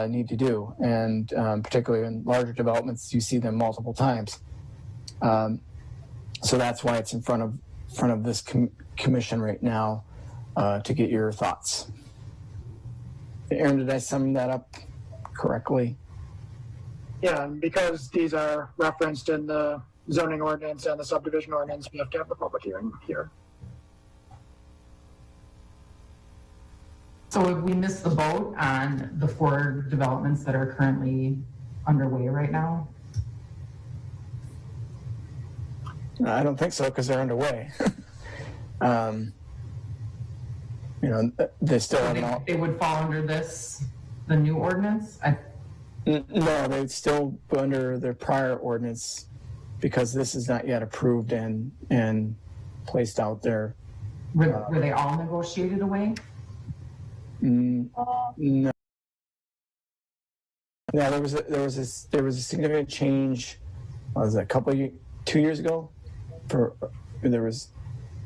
need to do. And particularly in larger developments, you see them multiple times. So that's why it's in front of this commission right now to get your thoughts. Aaron, did I sum that up correctly? Yeah, and because these are referenced in the zoning ordinance and the subdivision ordinance, we have to have the public hearing here. So have we missed the boat on the 4 developments that are currently underway right now? I don't think so, because they're underway. They still have They would fall under the new ordinance? No, they'd still go under their prior ordinance because this is not yet approved and placed out there. Were they all negotiated away? No. Yeah, there was a significant change. What was that? 2 years ago? There was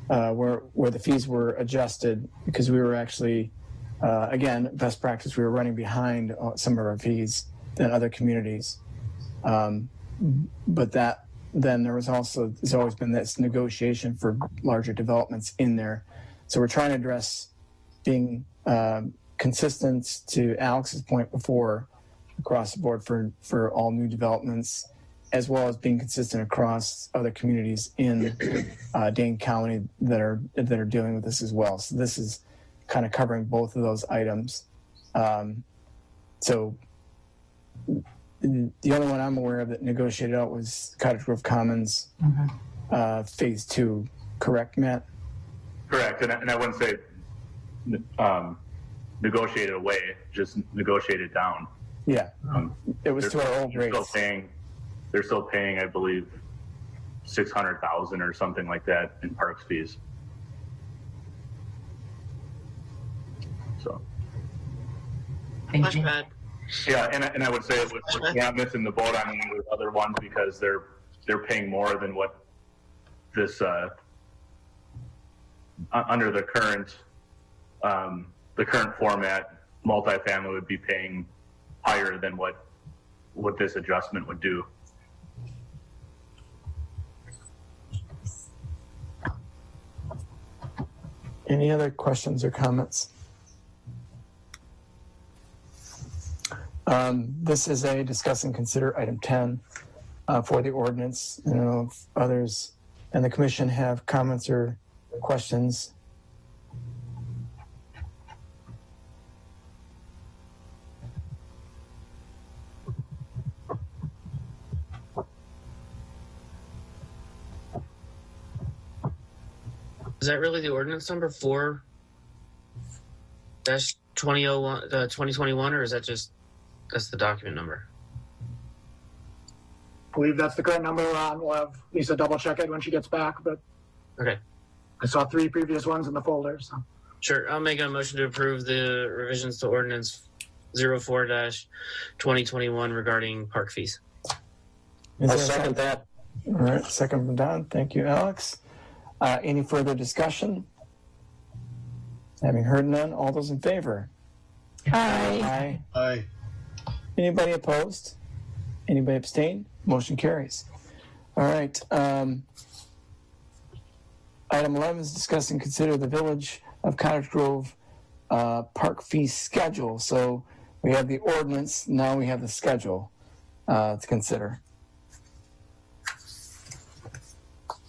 where the fees were adjusted because we were actually again, best practice. We were running behind some of our fees than other communities, but then there's always been this negotiation for larger developments in there. So we're trying to address being consistent, to Alex's point before, across the board for all new developments, as well as being consistent across other communities in Dane County that are dealing with this as well. So this is kind of covering both of those items. So the only one I'm aware of that negotiated out was Cottage Grove Commons Phase 2, correct, Matt? Correct, and I wouldn't say negotiated away, just negotiated down. Yeah, it was to our old rates. They're still paying, I believe, $600,000 or something like that in parks fees. So. Thank you. Yeah, and I would say we're not missing the boat on any of the other ones because they're paying more than what this under the current format multifamily would be paying higher than what this adjustment would do. Any other questions or comments? This is a discuss and consider item 10 for the ordinance. I don't know if others and the commission have comments or questions. Is that really the ordinance number 4-2021, or is that just that's the document number? I believe that's the correct number. We'll have Lisa double check it when she gets back, but Okay. I saw 3 previous ones in the folder. So. Sure. I'll make a motion to approve the revisions to ordinance 04-2021 regarding park fees. I'll second that. All right, second from Don. Thank you, Alex. Any further discussion? Having heard none, all those in favor? Aye. Aye. Anybody opposed? Anybody abstain? Motion carries. All right. Item 11 is discuss and consider the Village of Cottage Grove park fee schedule. So we have the ordinance, now we have the schedule to consider.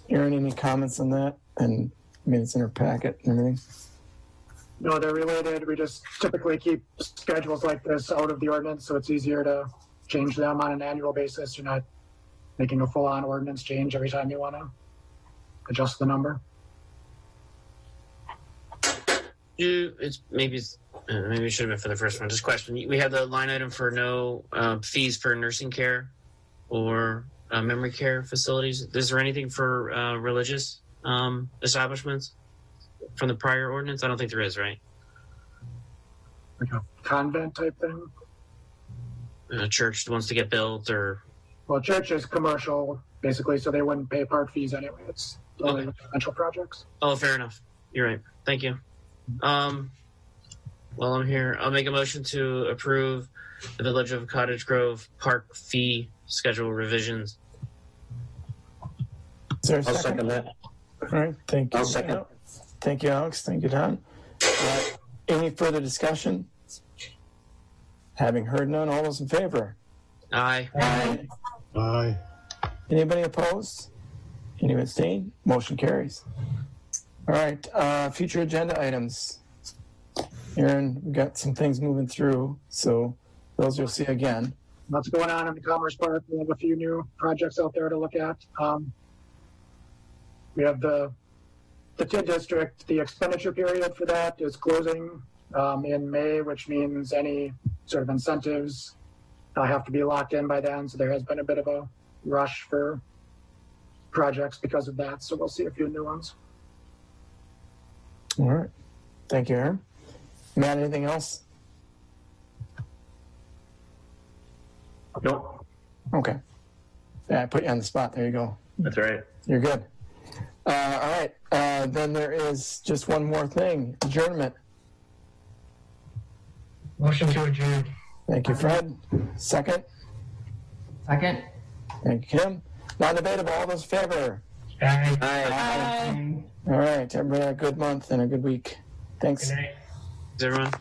Aaron, any comments on that? And I mean, it's in her packet and everything. No, they're related. We just typically keep schedules like this out of the ordinance, so it's easier to change them on an annual basis. You're not making a full-on ordinance change every time you want to adjust the number. Maybe it should have been for the first one. Just question. We have the line item for no fees for nursing care or memory care facilities. Is there anything for religious establishments from the prior ordinance? I don't think there is, right? Like a convent type thing? A church wants to get built, or Well, church is commercial, basically, so they wouldn't pay park fees anyway. It's only residential projects. Oh, fair enough. You're right. Thank you. While I'm here, I'll make a motion to approve the Village of Cottage Grove park fee schedule revisions. Is there a I'll second that. All right, thank you. I'll second. Thank you, Alex. Thank you, Don. Any further discussion? Having heard none, all those in favor? Aye. Aye. Aye. Anybody opposed? Anyone abstain? Motion carries. All right, future agenda items. Aaron, we've got some things moving through, so those you'll see again. What's going on in the Commerce Park? We have a few new projects out there to look at. We have the TID district. The expenditure period for that is closing in May, which means any sort of incentives have to be locked in by then. So there has been a bit of a rush for projects because of that. So we'll see a few new ones. All right. Thank you, Aaron. Matt, anything else? Nope. Okay. Yeah, I put you on the spot. There you go. That's all right. You're good. All right. Then there is just one more thing. Adjournment. Motion to adjourn. Thank you, Fred. Second. Second. Thank you, Kim. Non-debatable. All those in favor? Aye. Aye. All right. Everybody have a good month and a good week. Thanks. Good night. Is everyone?